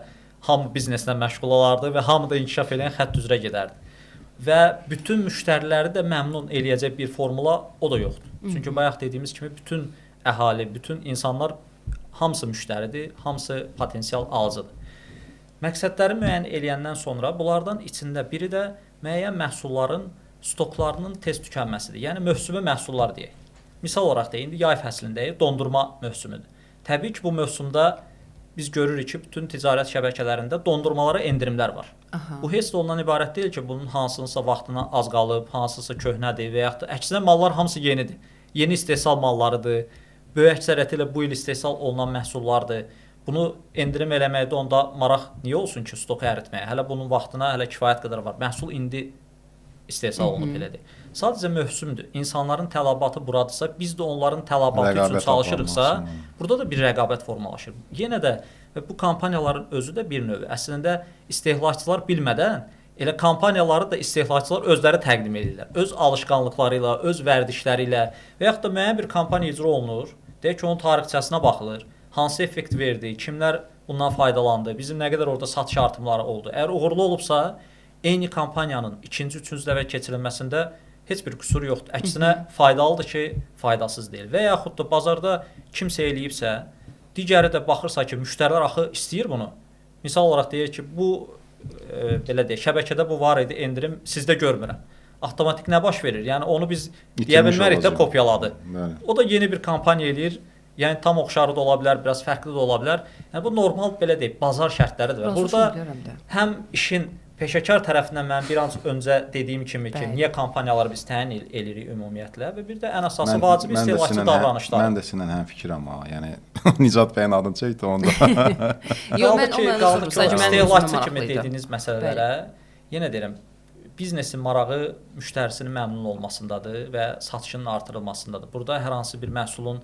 hamı bizneslə məşğul olardı və hamı da inkişaf edən xətt üzrə gedərdi. Və bütün müştəriləri də məmnun eləyəcək bir formula o da yoxdur. Çünki bayaq dediyimiz kimi bütün əhali, bütün insanlar hamısı müştəridir, hamısı potensial alıcıdır. Məqsədləri müəyyən eləyəndən sonra bunlardan içində biri də müəyyən məhsulların stoklarının tez tükənməsidir. Yəni mövsümi məhsullar deyək. Misal olaraq da indi yay fəslindəyik, dondurma mövsümüdür. Təbii ki, bu mövsümdə biz görürük ki, bütün ticarət şəbəkələrində dondurmalara endirimlər var. Bu heç də ondan ibarət deyil ki, bunun hansınsa vaxtına az qalıb, hansısa köhnədir və yaxud da əksinə mallar hamısı yenidir. Yeni istehsal mallarıdır. Böyük əksəriyyəti ilə bu il istehsal olunan məhsullardır. Bunu endirim eləməkdə onda maraq niyə olsun ki, stoku əritməyə? Hələ bunun vaxtına hələ kifayət qədər var. Məhsul indi istehsal olunub belədir. Sadəcə mövsümdür. İnsanların tələbatı buradırsa, biz də onların tələbatı üçün çalışırıqsa, burada da bir rəqabət formalaşır. Yenə də bu kampaniyaların özü də bir növ. Əslində istehlakçılar bilmədən elə kampaniyaları da istehlakçılar özləri təqdim edirlər. Öz alışqanlıqları ilə, öz vərdişləri ilə və yaxud da müəyyən bir kampaniya icra olunur. Deyək ki, onun tarixçəsinə baxılır. Hansı effekt verdi, kimlər bundan faydalandı, bizim nə qədər orada satış artımları oldu. Əgər uğurlu olubsa, eyni kampaniyanın ikinci, üçüncü dəfə keçirilməsində heç bir qüsur yoxdur. Əksinə faydalıdır ki, faydasız deyil. Və yaxud da bazarda kimsə eləyibsə, digəri də baxırsa ki, müştərilər axı istəyir bunu. Misal olaraq deyir ki, bu belə deyək, şəbəkədə bu var idi, endirim sizdə görmürəm. Avtomatik nə baş verir? Yəni onu biz deyə bilmərik də kopyaladı. O da yeni bir kampaniya eləyir. Yəni tam oxşarı da ola bilər, biraz fərqli də ola bilər. Yəni bu normal belə deyək, bazar şərtləridir. Burada həm işin peşəkar tərəfindən mən bir an öncə dediyim kimi ki, niyə kampaniyaları biz təyin edirik ümumiyyətlə və bir də ən əsası vacib istehlakçı davranışlar. Mən də sizinlə həmfikirəm ha. Yəni Nicat bəyin adını çəkdi onda. Yox, mən qaldı ki, istehlakçı kimi dediyiniz məsələlərə yenə deyirəm, biznesin marağı müştərisinin məmnun olmasındadır və satışının artırılmasındadır. Burada hər hansı bir məhsulun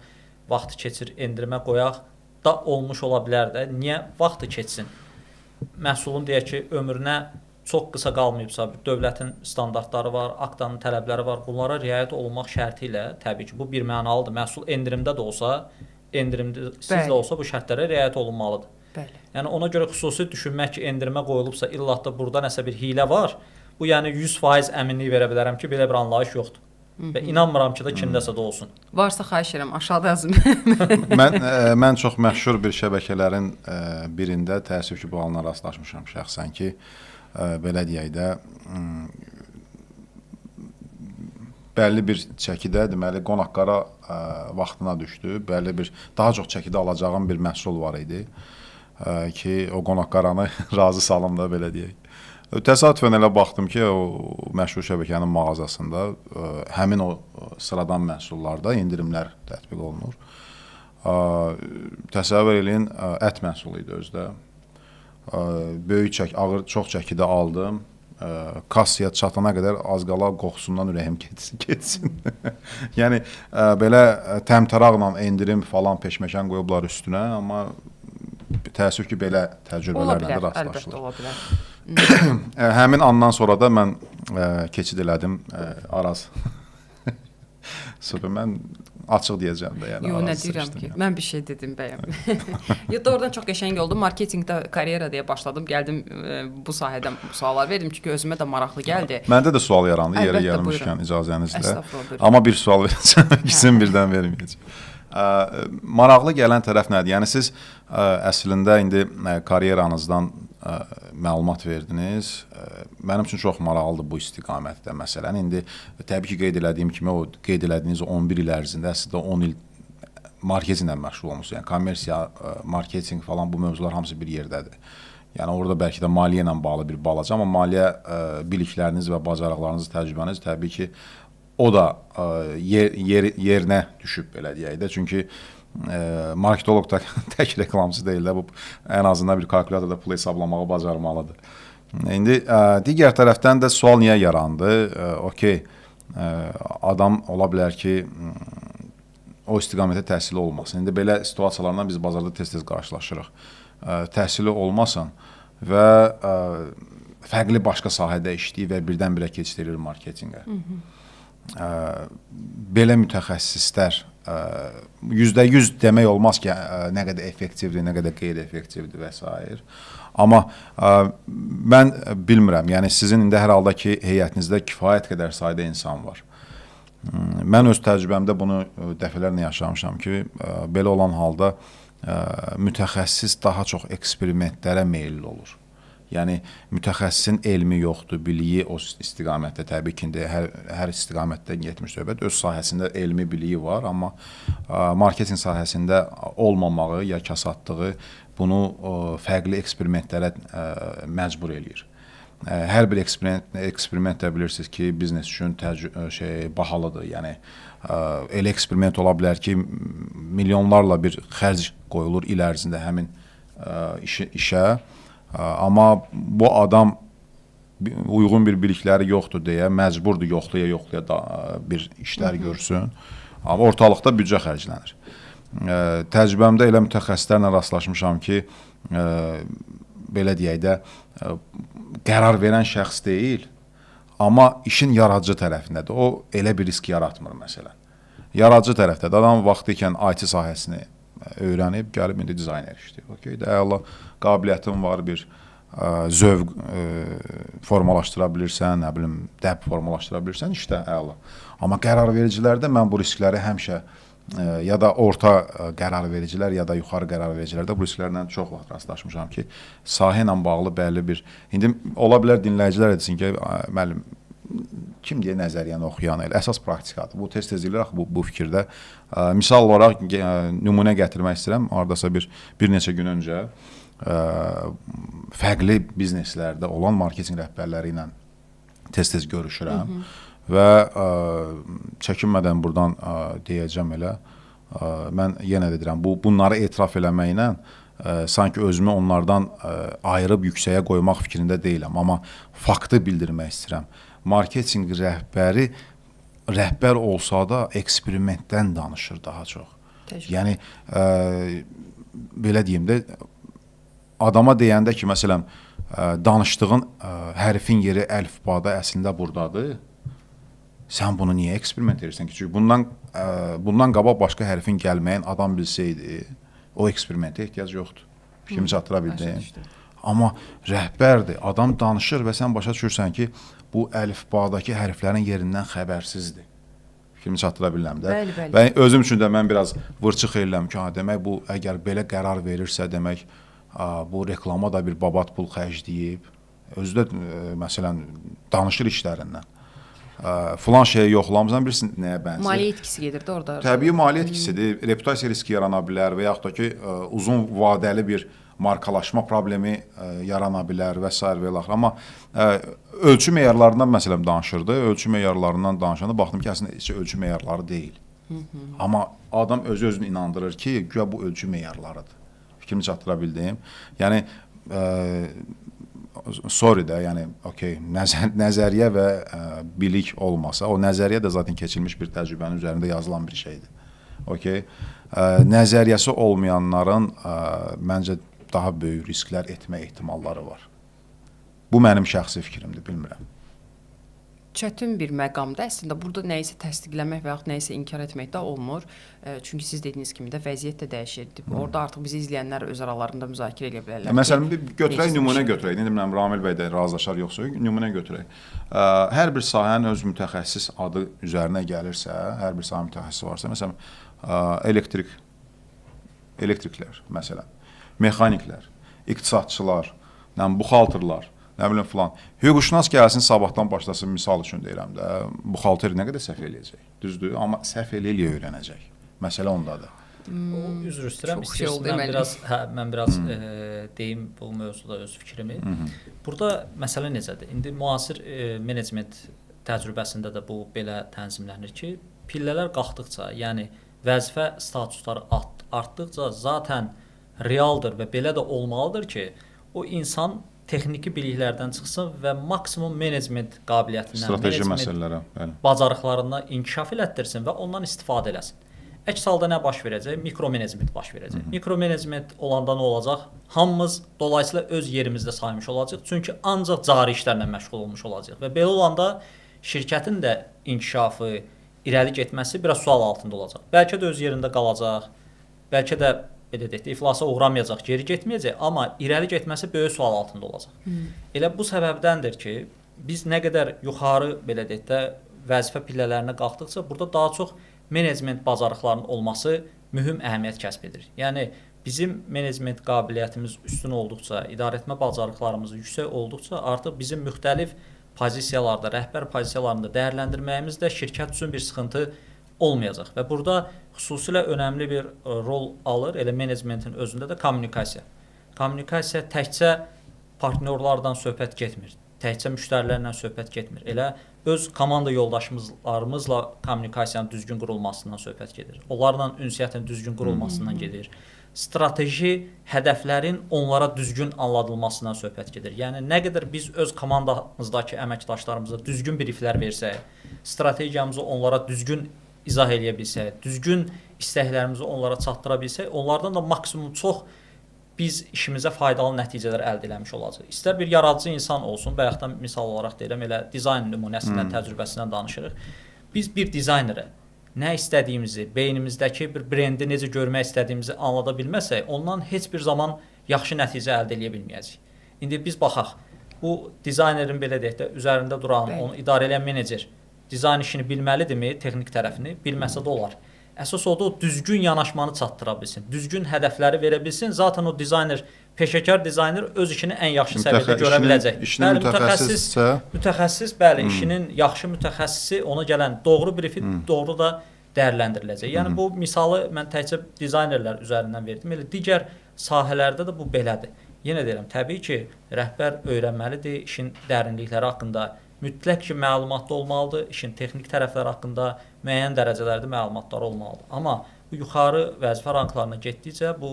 vaxtı keçir, endirimə qoyaq da olmuş ola bilər də. Niyə vaxtı keçsin? Məhsulun deyək ki, ömrünə çox qısa qalmayıbsa, dövlətin standartları var, aktanın tələbləri var. Bunlara riayət olunmaq şərti ilə təbii ki, bu bir mənalıdır. Məhsul endirimdə də olsa, endirimsiz də olsa bu şərtlərə riayət olunmalıdır. Bəli. Yəni ona görə xüsusi düşünmək ki, endirimə qoyulubsa, illa da burada nəsə bir hiylə var. Bu yəni 100% əminlik verə bilərəm ki, belə bir anlayış yoxdur. Və inanmıram ki, da kimdəsə də olsun. Varsa xahiş edirəm, aşağıda yazın. mən çox məşhur bir şəbəkələrin birində təəssüf ki, bu halına rastlaşmışam şəxsən ki, belə deyək də, bəlli bir çəkidə, deməli, qonaqlara vaxtına düşdü, bəlli bir, daha çox çəkidə alacağım bir məhsul var idi ki, o qonaqqaranı razı salım da, belə deyək. Təsadüfən elə baxdım ki, o məşhur şəbəkənin mağazasında həmin o sıradan məhsullarda endirimlər tətbiq olunur. Təsəvvür eləyin, ət məhsulu idi özdə. Böyük çək, ağır, çox çəkidə aldım. Kassaya çatana qədər az qala qoxusundan ürəyim getsin. Yəni, belə təmtəraqla endirim falan peşməkan qoyublar üstünə, amma təəssüf ki, belə təcrübələrlə də rastlaşılır. Əlbəttə, ola bilər. Həmin andan sonra da mən keçid elədim Araz. Super, mən açıq deyəcəm də. Yəni, yox, nə deyirəm ki, mən bir şey dedim bəyəm. Yox, oradan çox qəşəng oldu. Marketinqdə karyera deyə başladım. Gəldim bu sahədən suallar verdim çünki özümə də maraqlı gəldi. Məndə də sual yarandı, yeri gəlmişkən icazənizlə. Amma bir sual verəcəm, ikisini birdən verməyəcəm. Maraqlı gələn tərəf nədir? Yəni siz əslində indi karyeranızdan məlumat verdiniz. Mənim üçün çox maraqlıdır bu istiqamətdə məsələn. İndi təbii ki, qeyd elədiyim kimi o qeyd elədiyiniz 11 il ərzində əslində 10 il marketinqlə məşğul olmusunuz. Yəni kommersiya, marketinq falan bu mövzular hamısı bir yerdədir. Yəni orada bəlkə də maliyyə ilə bağlı bir balaca, amma maliyyə bilikləriniz və bacarıqlarınız, təcrübəniz təbii ki, o da yerinə düşüb belə deyək də. Çünki marketoloq da tək reklamçı deyil də, bu ən azından bir kalkulyatorda pul hesablamağı bacarmalıdır. İndi digər tərəfdən də sual niyə yarandı? Okey, adam ola bilər ki, o istiqamətə təhsili olmasın. İndi belə situasiyalarla biz bazarda tez-tez qarşılaşırıq. Təhsili olmasın və fərqli başqa sahədə işləyir və birdən-birə keçirir marketinqə. Belə mütəxəssislər %100 demək olmaz ki, nə qədər effektivdir, nə qədər qeyri-effektivdir və s. Amma mən bilmirəm, yəni sizin indi hər halda ki, heyətinizdə kifayət qədər sayda insan var. Mən öz təcrübəmdə bunu dəfələrlə yaşamışam ki, belə olan halda mütəxəssis daha çox eksperimentlərə meyilli olur. Yəni mütəxəssisin elmi yoxdur, biliyi o istiqamətdə təbii ki, hər istiqamətdə getmiş söhbət öz sahəsində elmi biliyi var, amma marketinq sahəsində olmamağı ya kasadlığı bunu fərqli eksperimentlərə məcbur eləyir. Hər bir eksperiment də bilirsiniz ki, biznes üçün bahalıdır. Yəni elə eksperiment ola bilər ki, milyonlarla bir xərc qoyulur il ərzində həmin işə. Amma bu adam uyğun bir bilikləri yoxdur deyə məcburdur yoxlaya bir işlər görsün. Amma ortalıqda büdcə xərclənir. Təcrübəmdə elə mütəxəssislərlə rastlaşmışam ki, belə deyək də, qərar verən şəxs deyil, amma işin yaradıcı tərəfindədir. O elə bir risk yaratmır məsələn. Yaradıcı tərəfdədir. Adam vaxtı ikən IT sahəsini öyrənib, gəlib indi dizayner işləyir. Okay, əla qabiliyyətim var, bir zövq formalaşdıra bilirsən, nə bilim, dəb formalaşdıra bilirsən, işdə əla. Amma qərar vericilərdə mən bu riskləri həmişə ya da orta qərar vericilər ya da yuxarı qərar vericilərdə bu risklərlə çox vaxt rastlaşmışam ki, sahə ilə bağlı bəlli bir indi ola bilər dinləyicilər desin ki, müəllim kim deyə nəzəriyyəni oxuyan elə əsas praktikadır. Bu tez eləyir bu fikirdə. Misal olaraq nümunə gətirmək istəyirəm. Hardasa bir neçə gün öncə fərqli bizneslərdə olan marketinq rəhbərləri ilə tez görüşürəm və çəkinmədən buradan deyəcəm elə. Mən yenə də deyirəm, bunları etiraf eləməklə sanki özümü onlardan ayırıb yüksəyə qoymaq fikrində deyiləm, amma faktı bildirmək istəyirəm. Marketinq rəhbəri rəhbər olsa da eksperimentdən danışır daha çox. Yəni belə deyim də adama deyəndə ki, məsələn, danışdığın hərfin yeri əlifbada əslində buradadır. Sən bunu niyə eksperiment edirsən ki? Çünki bundan qabaq başqa hərfin gəlməyin adam bilsəydi, o eksperimentə ehtiyac yoxdur. Fikrimi çatdıra bildim. Amma rəhbərdir, adam danışır və sən başa düşürsən ki, bu əlifbadakı hərflərin yerindən xəbərsizdir. Fikrimi çatdıra bilirəm də. Və özüm üçün də mən biraz vırçıq eləm ki, demək bu əgər belə qərar verirsə, demək bu reklama da bir babat pul xərcləyib. Özü də məsələn danışır işlərindən. Filan şeyi yoxlamısan, bilirsin nəyə bənzər? Maliyyə etkisi gedir də orada. Təbii maliyyə etkisidir, reputasiya riski yarana bilər və yaxud da ki, uzun vadəli bir markalaşma problemi yarana bilər və s. və ilaxır. Amma ölçü meyarlarından məsələn danışırdı. Ölçü meyarlarından danışanda baxdım ki, əslində heç ölçü meyarları deyil. Amma adam özünü inandırır ki, güya bu ölçü meyarlarıdır. Fikrimi çatdıra bildim. Yəni sorry də, yəni okey, nəzəriyyə və bilik olmasa, o nəzəriyyə də zaten keçilmiş bir təcrübənin üzərində yazılan bir şeydir. Okey. Nəzəriyyəsi olmayanların məncə daha böyük risklər etmə ehtimalları var. Bu mənim şəxsi fikrimdir, bilmirəm. Çətin bir məqamda əslində burada nəyisə təsdiqləmək və yaxud nəyisə inkar etmək də olmur. Çünki siz dediyiniz kimi də vəziyyət də dəyişir. Orada artıq bizi izləyənlər öz aralarında müzakirə edə bilərlər. Məsələn, nümunə götürək. İndi bilmirəm Ramil bəy də razılaşar yoxsa nümunə götürək. Hər bir sahənin öz mütəxəssis adı üzərinə gəlirsə, hər bir sahə mütəxəssisi varsa, məsələn, elektriklər, məsələn, mexaniklər, iqtisadçılar, buxalterlər, nə bilim filan. Hüquqşünas gəlsin, sabahdan başlasın, misal üçün deyirəm də, buxalter nə qədər səhv eləyəcək, düzdür, amma səhv eləyə öyrənəcək. Məsələ ondadır. Üzr istəyirəm, mən biraz deyim bu mövzuda öz fikrimi. Burada məsələ necədir? İndi müasir menecment təcrübəsində də bu belə tənzimlənir ki, pillələr qalxdıqca, yəni vəzifə statusları artdıqca zaten realdır və belə də olmalıdır ki, o insan texniki biliklərdən çıxsın və maksimum menecment qabiliyyətindən, strateji məsələlərə, bacarıqlarından inkişaf elətdirsin və ondan istifadə eləsin. Əks halda nə baş verəcək? Mikromenecment baş verəcək. Mikromenecment olanda nə olacaq? Hamımız dolayısıyla öz yerimizdə saymış olacaq. Çünki ancaq cari işlərlə məşğul olmuş olacaq və belə olanda şirkətin də inkişafı, irəli getməsi biraz sual altında olacaq. Bəlkə də öz yerində qalacaq, bəlkə də iflasa uğramayacaq, geri getməyəcək, amma irəli getməsi böyük sual altında olacaq. Elə bu səbəbdəndir ki, biz nə qədər yuxarı belə deyək də vəzifə pillələrinə qalxdıqca burada daha çox menecment bacarıqlarının olması mühüm əhəmiyyət kəsb edir. Yəni bizim menecment qabiliyyətimiz üstün olduqca, idarəetmə bacarıqlarımız yüksək olduqca artıq bizim müxtəlif pozisiyalarda, rəhbər pozisiyalarında dəyərləndirməyimiz də şirkət üçün bir sıxıntı olmayacaq və burada xüsusilə önəmli bir rol alır elə menecmentin özündə də kommunikasiya. Kommunikasiya təkcə partnyorlardan söhbət getmir, təkcə müştərilərlə söhbət getmir. Elə öz komanda yoldaşlarımızla kommunikasiyanın düzgün qurulmasından söhbət gedir. Onlarla ünsiyyətin düzgün qurulmasından gedir. Strateji hədəflərin onlara düzgün anladılmasından söhbət gedir. Yəni nə qədər biz öz komandamızdakı əməkdaşlarımıza düzgün brieflər versək, strategiyamızı onlara düzgün izah eləyə bilsək, düzgün istəklərimizi onlara çatdıra bilsək, onlardan da maksimum çox biz işimizə faydalı nəticələr əldə eləmiş olacaq. İstər bir yaradıcı insan olsun, bayaqdan misal olaraq deyirəm, elə dizayn nümunəsindən, təcrübəsindən danışırıq. Biz bir dizaynerə nə istədiyimizi, beynimizdəki bir brendi necə görmək istədiyimizi anlada bilməsək, ondan heç bir zaman yaxşı nəticə əldə eləyə bilməyəcəyik. İndi biz baxaq. Bu dizaynerin belə deyək də üzərində duran, onu idarə edən menecer dizayn işini bilməlidirmi, texnik tərəfini? Bilməsə də olar. Əsas odur o düzgün yanaşmanı çatdıra bilsin, düzgün hədəfləri verə bilsin. Zaten o dizayner, peşəkar dizayner öz işini ən yaxşı səviyyədə görə biləcək. Bəli, mütəxəssis, bəli, işinin yaxşı mütəxəssisi ona gələn doğru brifi doğru da dəyərləndiriləcək. Yəni bu misalı mən təkcə dizaynerlər üzərindən verdim. Elə digər sahələrdə də bu belədir. Yenə deyirəm, təbii ki, rəhbər öyrənməlidir, işin dərinlikləri haqqında mütləq ki, məlumatlı olmalıdır, işin texnik tərəfləri haqqında müəyyən dərəcələrdə məlumatlar olmalıdır. Amma bu yuxarı vəzifə ranglarına getdikcə bu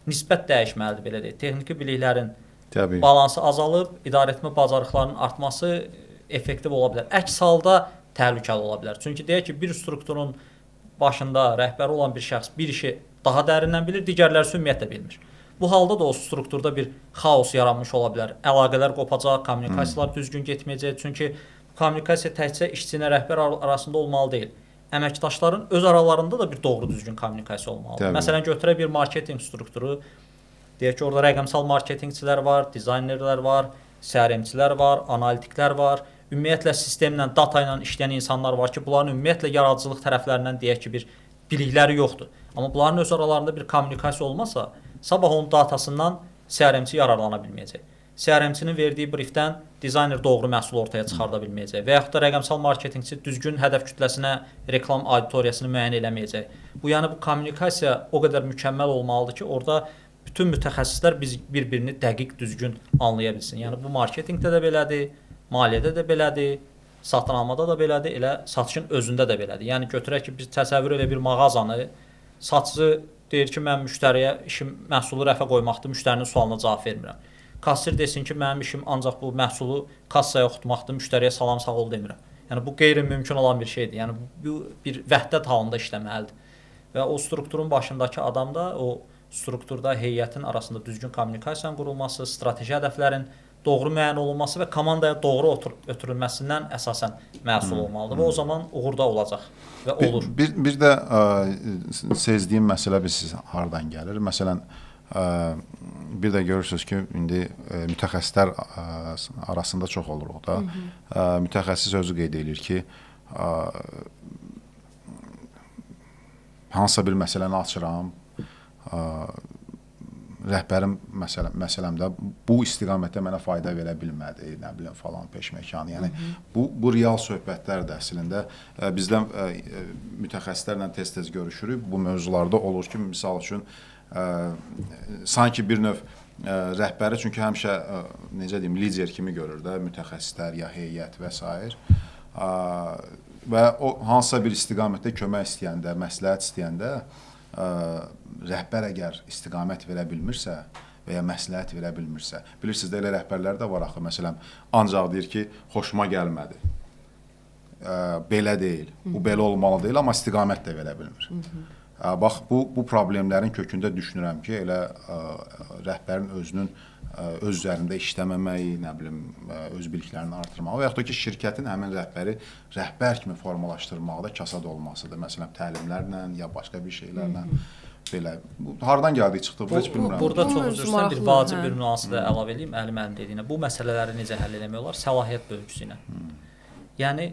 nisbət dəyişməlidir, belə deyək. Texniki biliklərin balansı azalıb, idarəetmə bacarıqlarının artması effektiv ola bilər. Əks halda təhlükəli ola bilər. Çünki deyək ki, bir strukturun başında rəhbəri olan bir şəxs bir işi daha dərindən bilir, digərləri ümumiyyətlə bilmir. Bu halda da o strukturda bir xaos yaranmış ola bilər. Əlaqələr qopacaq, kommunikasiyalar düzgün getməyəcək. Çünki kommunikasiya təkcə işçi ilə rəhbər arasında olmalı deyil. Əməkdaşların öz aralarında da bir doğru düzgün kommunikasiya olmalıdır. Təbii. Məsələn, götürək bir marketinq strukturu. Deyək ki, orada rəqəmsal marketinqçilər var, dizaynerlər var, CRM-çilər var, analitiklər var. Ümumiyyətlə sistemlə, data ilə işləyən insanlar var ki, bunların ümumiyyətlə yaradıcılıq tərəflərindən deyək ki, bir bilikləri yoxdur. Amma bunların öz aralarında bir kommunikasiya olmasa, sabah onun datasından CRM-çi yararlana bilməyəcək. CRM-çinin verdiyi briefdən dizayner doğru məhsul ortaya çıxarda bilməyəcək və yaxud da rəqəmsal marketinqçi düzgün hədəf kütləsinə reklam auditoriyasını müəyyən eləməyəcək. Bu yəni bu kommunikasiya o qədər mükəmməl olmalıdır ki, orada bütün mütəxəssislər bir-birini dəqiq, düzgün anlaya bilsin. Yəni bu marketinqdə də belədir, maliyyədə də belədir, satın almada da belədir, elə satışın özündə də belədir. Yəni götürək ki, biz təsəvvür elə bir mağazanı, satıcı deyir ki, mən müştəriyə işim məhsulu rəfə qoymaqdır, müştərinin sualına cavab vermirəm. Kassir desin ki, mənim işim ancaq bu məhsulu kassaya oxutmaqdır, müştəriyə salam sağ ol demirəm. Yəni bu qeyri-mümkün olan bir şeydir. Yəni bu bir vəhdət halında işləməlidir. Və o strukturun başındakı adam da o strukturda heyətin arasında düzgün kommunikasiyanın qurulması, strateji hədəflərin doğru müəyyən olunması və komandaya doğru ötürülməsindən əsasən məsul olmalıdır və o zaman uğurda olacaq və olur. Bir də sezdiyim məsələ siz hardan gəlir? Məsələn, bir də görürsünüz ki, indi mütəxəssislər arasında çox olur o da. Mütəxəssis özü qeyd edir ki, hansısa bir məsələni açıram, rəhbərim məsələmdə bu istiqamətdə mənə fayda verə bilmədi, nə bilim falan peşməkanı. Yəni bu real söhbətlərdir əslində. Bizdən mütəxəssislərlə tez-tez görüşürük. Bu mövzularda olur ki, misal üçün sanki bir növ rəhbəri, çünki həmişə necə deyim, lider kimi görür də mütəxəssislər ya heyət və s. Və o hansısa bir istiqamətdə kömək istəyəndə, məsləhət istəyəndə rəhbər əgər istiqamət verə bilmirsə və ya məsləhət verə bilmirsə, bilirsiniz də elə rəhbərlər də var axı, məsələn, ancaq deyir ki, xoşuma gəlmədi, belə deyil, bu belə olmalı deyil, amma istiqamət də verə bilmir. Bax, bu problemlərin kökündə düşünürəm ki, elə rəhbərin özünün öz üzərində işləməməyi, nə bilim, öz biliklərini artırmağı və yaxud da ki, şirkətin həmin rəhbəri rəhbər kimi formalaşdırmaqda kasad olmasıdır. Məsələn, təlimlərlə ya başqa bir şeylərlə belə. Hardan gəldik, çıxdı, bu heç bilmirəm. Burada çox üzrsən bir vacib bir nüansı da əlavə edeyim, Əlimənin dediyinə. Bu məsələləri necə həll eləmək olar? Səlahiyyət bölgüsü ilə. Yəni,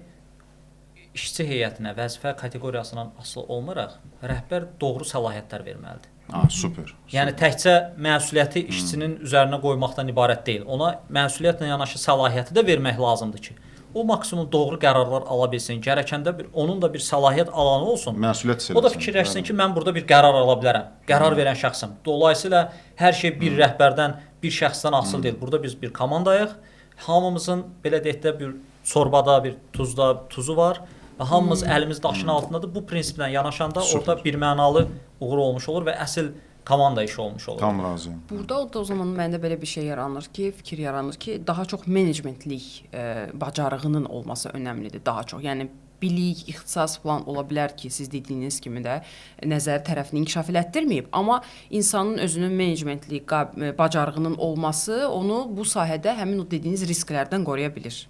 işçi heyətinə, vəzifə kateqoriyasından asılı olmaraq, rəhbər doğru səlahiyyətlər verməlidir. Super. Yəni təkcə məsuliyyəti işçinin üzərinə qoymaqdan ibarət deyil. Ona məsuliyyətlə yanaşı səlahiyyəti də vermək lazımdır ki, o maksimum doğru qərarlar ala bilsin. Gərəkəndə onun da bir səlahiyyət alanı olsun. Məsuliyyət o da fikirləşsin ki, mən burada bir qərar ala bilərəm. Qərar verən şəxsəm. Dolayısıyla hər şey bir rəhbərdən, bir şəxsdən asılı deyil. Burada biz bir komandayıq. Hamımızın belə deyək də bir çorbada, bir tuzu var. Və hamımız əlimiz daşın altındadır. Bu prinsiplə yanaşanda orada birmənalı uğur olmuş olur və əsl komanda işi olmuş olur. Tam razıyam. Burada o zaman məndə belə bir şey yaranır ki, fikir yaranır ki, daha çox menecmentlik bacarığının olması önəmlidir, daha çox. Yəni bilik, ixtisas falan ola bilər ki, siz dediyiniz kimi də nəzəri tərəfini inkişaf elətdirməyib, amma insanın özünün menecmentlik bacarığının olması onu bu sahədə həmin o dediyiniz risklərdən qoruya bilir.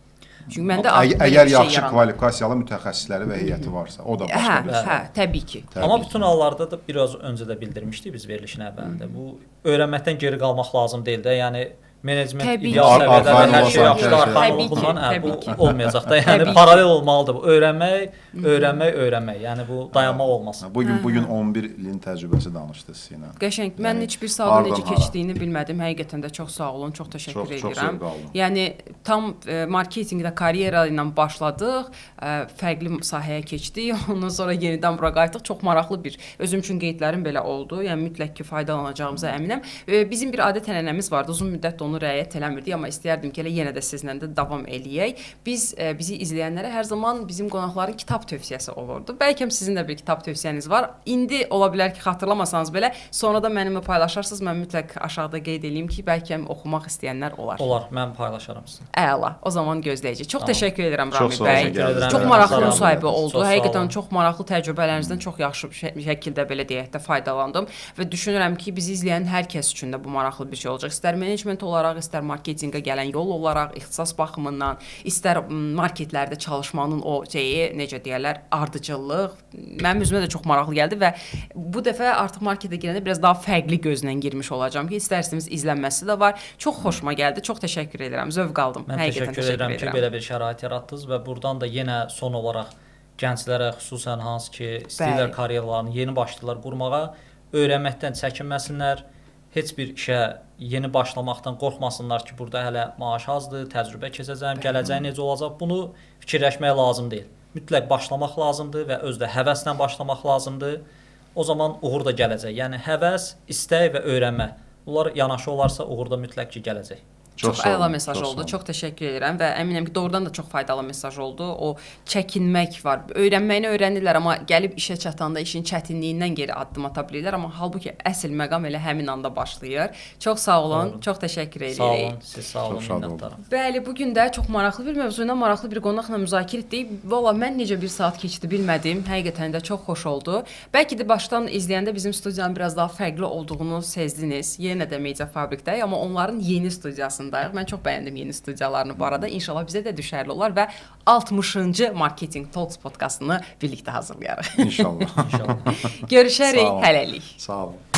Çünki məndə əgər yaxşı kvalifikasiyalı mütəxəssisləri və heyəti varsa, o da başqa bir şey. Hə, təbii ki. Amma bütün hallarda da biraz öncə də bildirmişdik biz verilişin əvvəlində. Bu öyrənməkdən geri qalmaq lazım deyil də. Yəni menecment Təbii ideal ki. səviyyədə Arxayın hər şey olmasan, yaxşıdır, hər şey. arxayın Təbii ki, olmadan təbii bu ki. olmayacaq da. Yəni Təbii ki. paralel olmalıdır bu. Öyrənmək. Yəni bu dayanmaq olmaz. Bugün 11 ilin təcrübəsi danışdı sizinlə. Qəşəng. Mən Yəni, heç bir saatın hardan necə hara? keçdiyini bilmədim. Həqiqətən də çox sağ olun, çox təşəkkür Çox edirəm. zövq aldım. Yəni tam marketinqdə karyera ilə başladıq, fərqli sahəyə keçdik, ondan sonra yenidən bura qayıtdıq. Çox maraqlı bir özüm üçün qeydlərim belə oldu. Yəni mütləq ki, faydalanacağımıza əminəm. Bizim bir adət-ənənəmiz vardı. Uzun müddət onu rəayət eləmirdik, amma istəyərdim ki, yenə də sizlə də davam eləyək. Bizi izləyənlərə hər zaman bizim qonaqların kitab tövsiyəsi olurdu. Bəlkə sizin də bir kitab tövsiyəniz var. İndi ola bilər ki, xatırlamasanız belə, sonra da mənimlə paylaşarsınız. Mən mütləq aşağıda qeyd edeyim ki, bəlkə oxumaq istəyənlər olar. Olar, mən paylaşaram sizə. Əla. O zaman gözləyəcəyik. Çox təşəkkür edirəm Çox Ramil sağ olun, bəy. gəldiniz. Çox Mən maraqlı sağ olun. müsahibə oldu. Çox sağ Həqiqətən olun. çox maraqlı təcrübələrinizdən çox yaxşı şəkildə belə deyək də faydalandım və düşünürəm ki, bizi izləyən hər kəs üçün də bu maraqlı bir şey olacaq. İstər menecment olaraq, istər marketinqə gələn yol olaraq, ixtisas baxımından, istər marketlərdə çalışmanın o şeyi, necə deyirlər, ardıcıllıq mənim özümə də çox maraqlı gəldi və bu dəfə artıq marketə girəndə biraz daha fərqli gözlə girmiş olacağam ki, istərsiniz izlənməsi də var. Çox xoşuma gəldi. Çox təşəkkür edirəm. Zövq aldım. Mən təşəkkür edirəm ki, belə bir şərait yaratdınız və burdan da yenə son olaraq gənclərə xüsusən hansı ki, istəyirlər karyeralarını yeni başlayırlar qurmağa, öyrənməkdən çəkinməsinlər. Heç bir işə yeni başlamaqdan qorxmasınlar ki, burada hələ maaş azdır, təcrübə keçəcəm, gələcək necə olacaq, bunu fikirləşmək lazım deyil. Mütləq başlamaq lazımdır və özdə həvəslə başlamaq lazımdır. O zaman uğur da gələcək. Yəni həvəs, istək və öyrənmə. Bunlar yanaşı olarsa uğur da mütləq ki, gələcək. Çox əla mesaj oldu. Çox təşəkkür edirəm və əminəm ki, doğrudan da çox faydalı mesaj oldu. O çəkinmək var. Öyrənməyini öyrənirlər, amma gəlib işə çatanda işin çətinliyindən geri addım ata bilirlər, amma halbuki əsl məqam elə həmin anda başlayır. Çox sağ olun. Doğru. Çox təşəkkür edirik. Sağ olun. Siz sağ olun. Minnətdaram. Bəli, bu gün də çox maraqlı bir mövzu ilə maraqlı bir qonaqla müzakirə etdik. Valla mən necə bir saat keçdi bilmədim. Həqiqətən də çox xoş oldu. Bəlkə də başdan izləyəndə bizim studiyanın biraz daha fərqli olduğunu sezdiniz. Yenə də Media Fabrikdəyik, amma onların yeni studiyasındayıq. Mən çox bəyəndim yeni studiyalarını bu arada. İnşallah bizə də düşərli olar və 60-cı Marketing Talks podkastını birlikdə hazırlayarıq. İnşallah. Görüşərik hələlik. Sağ olun.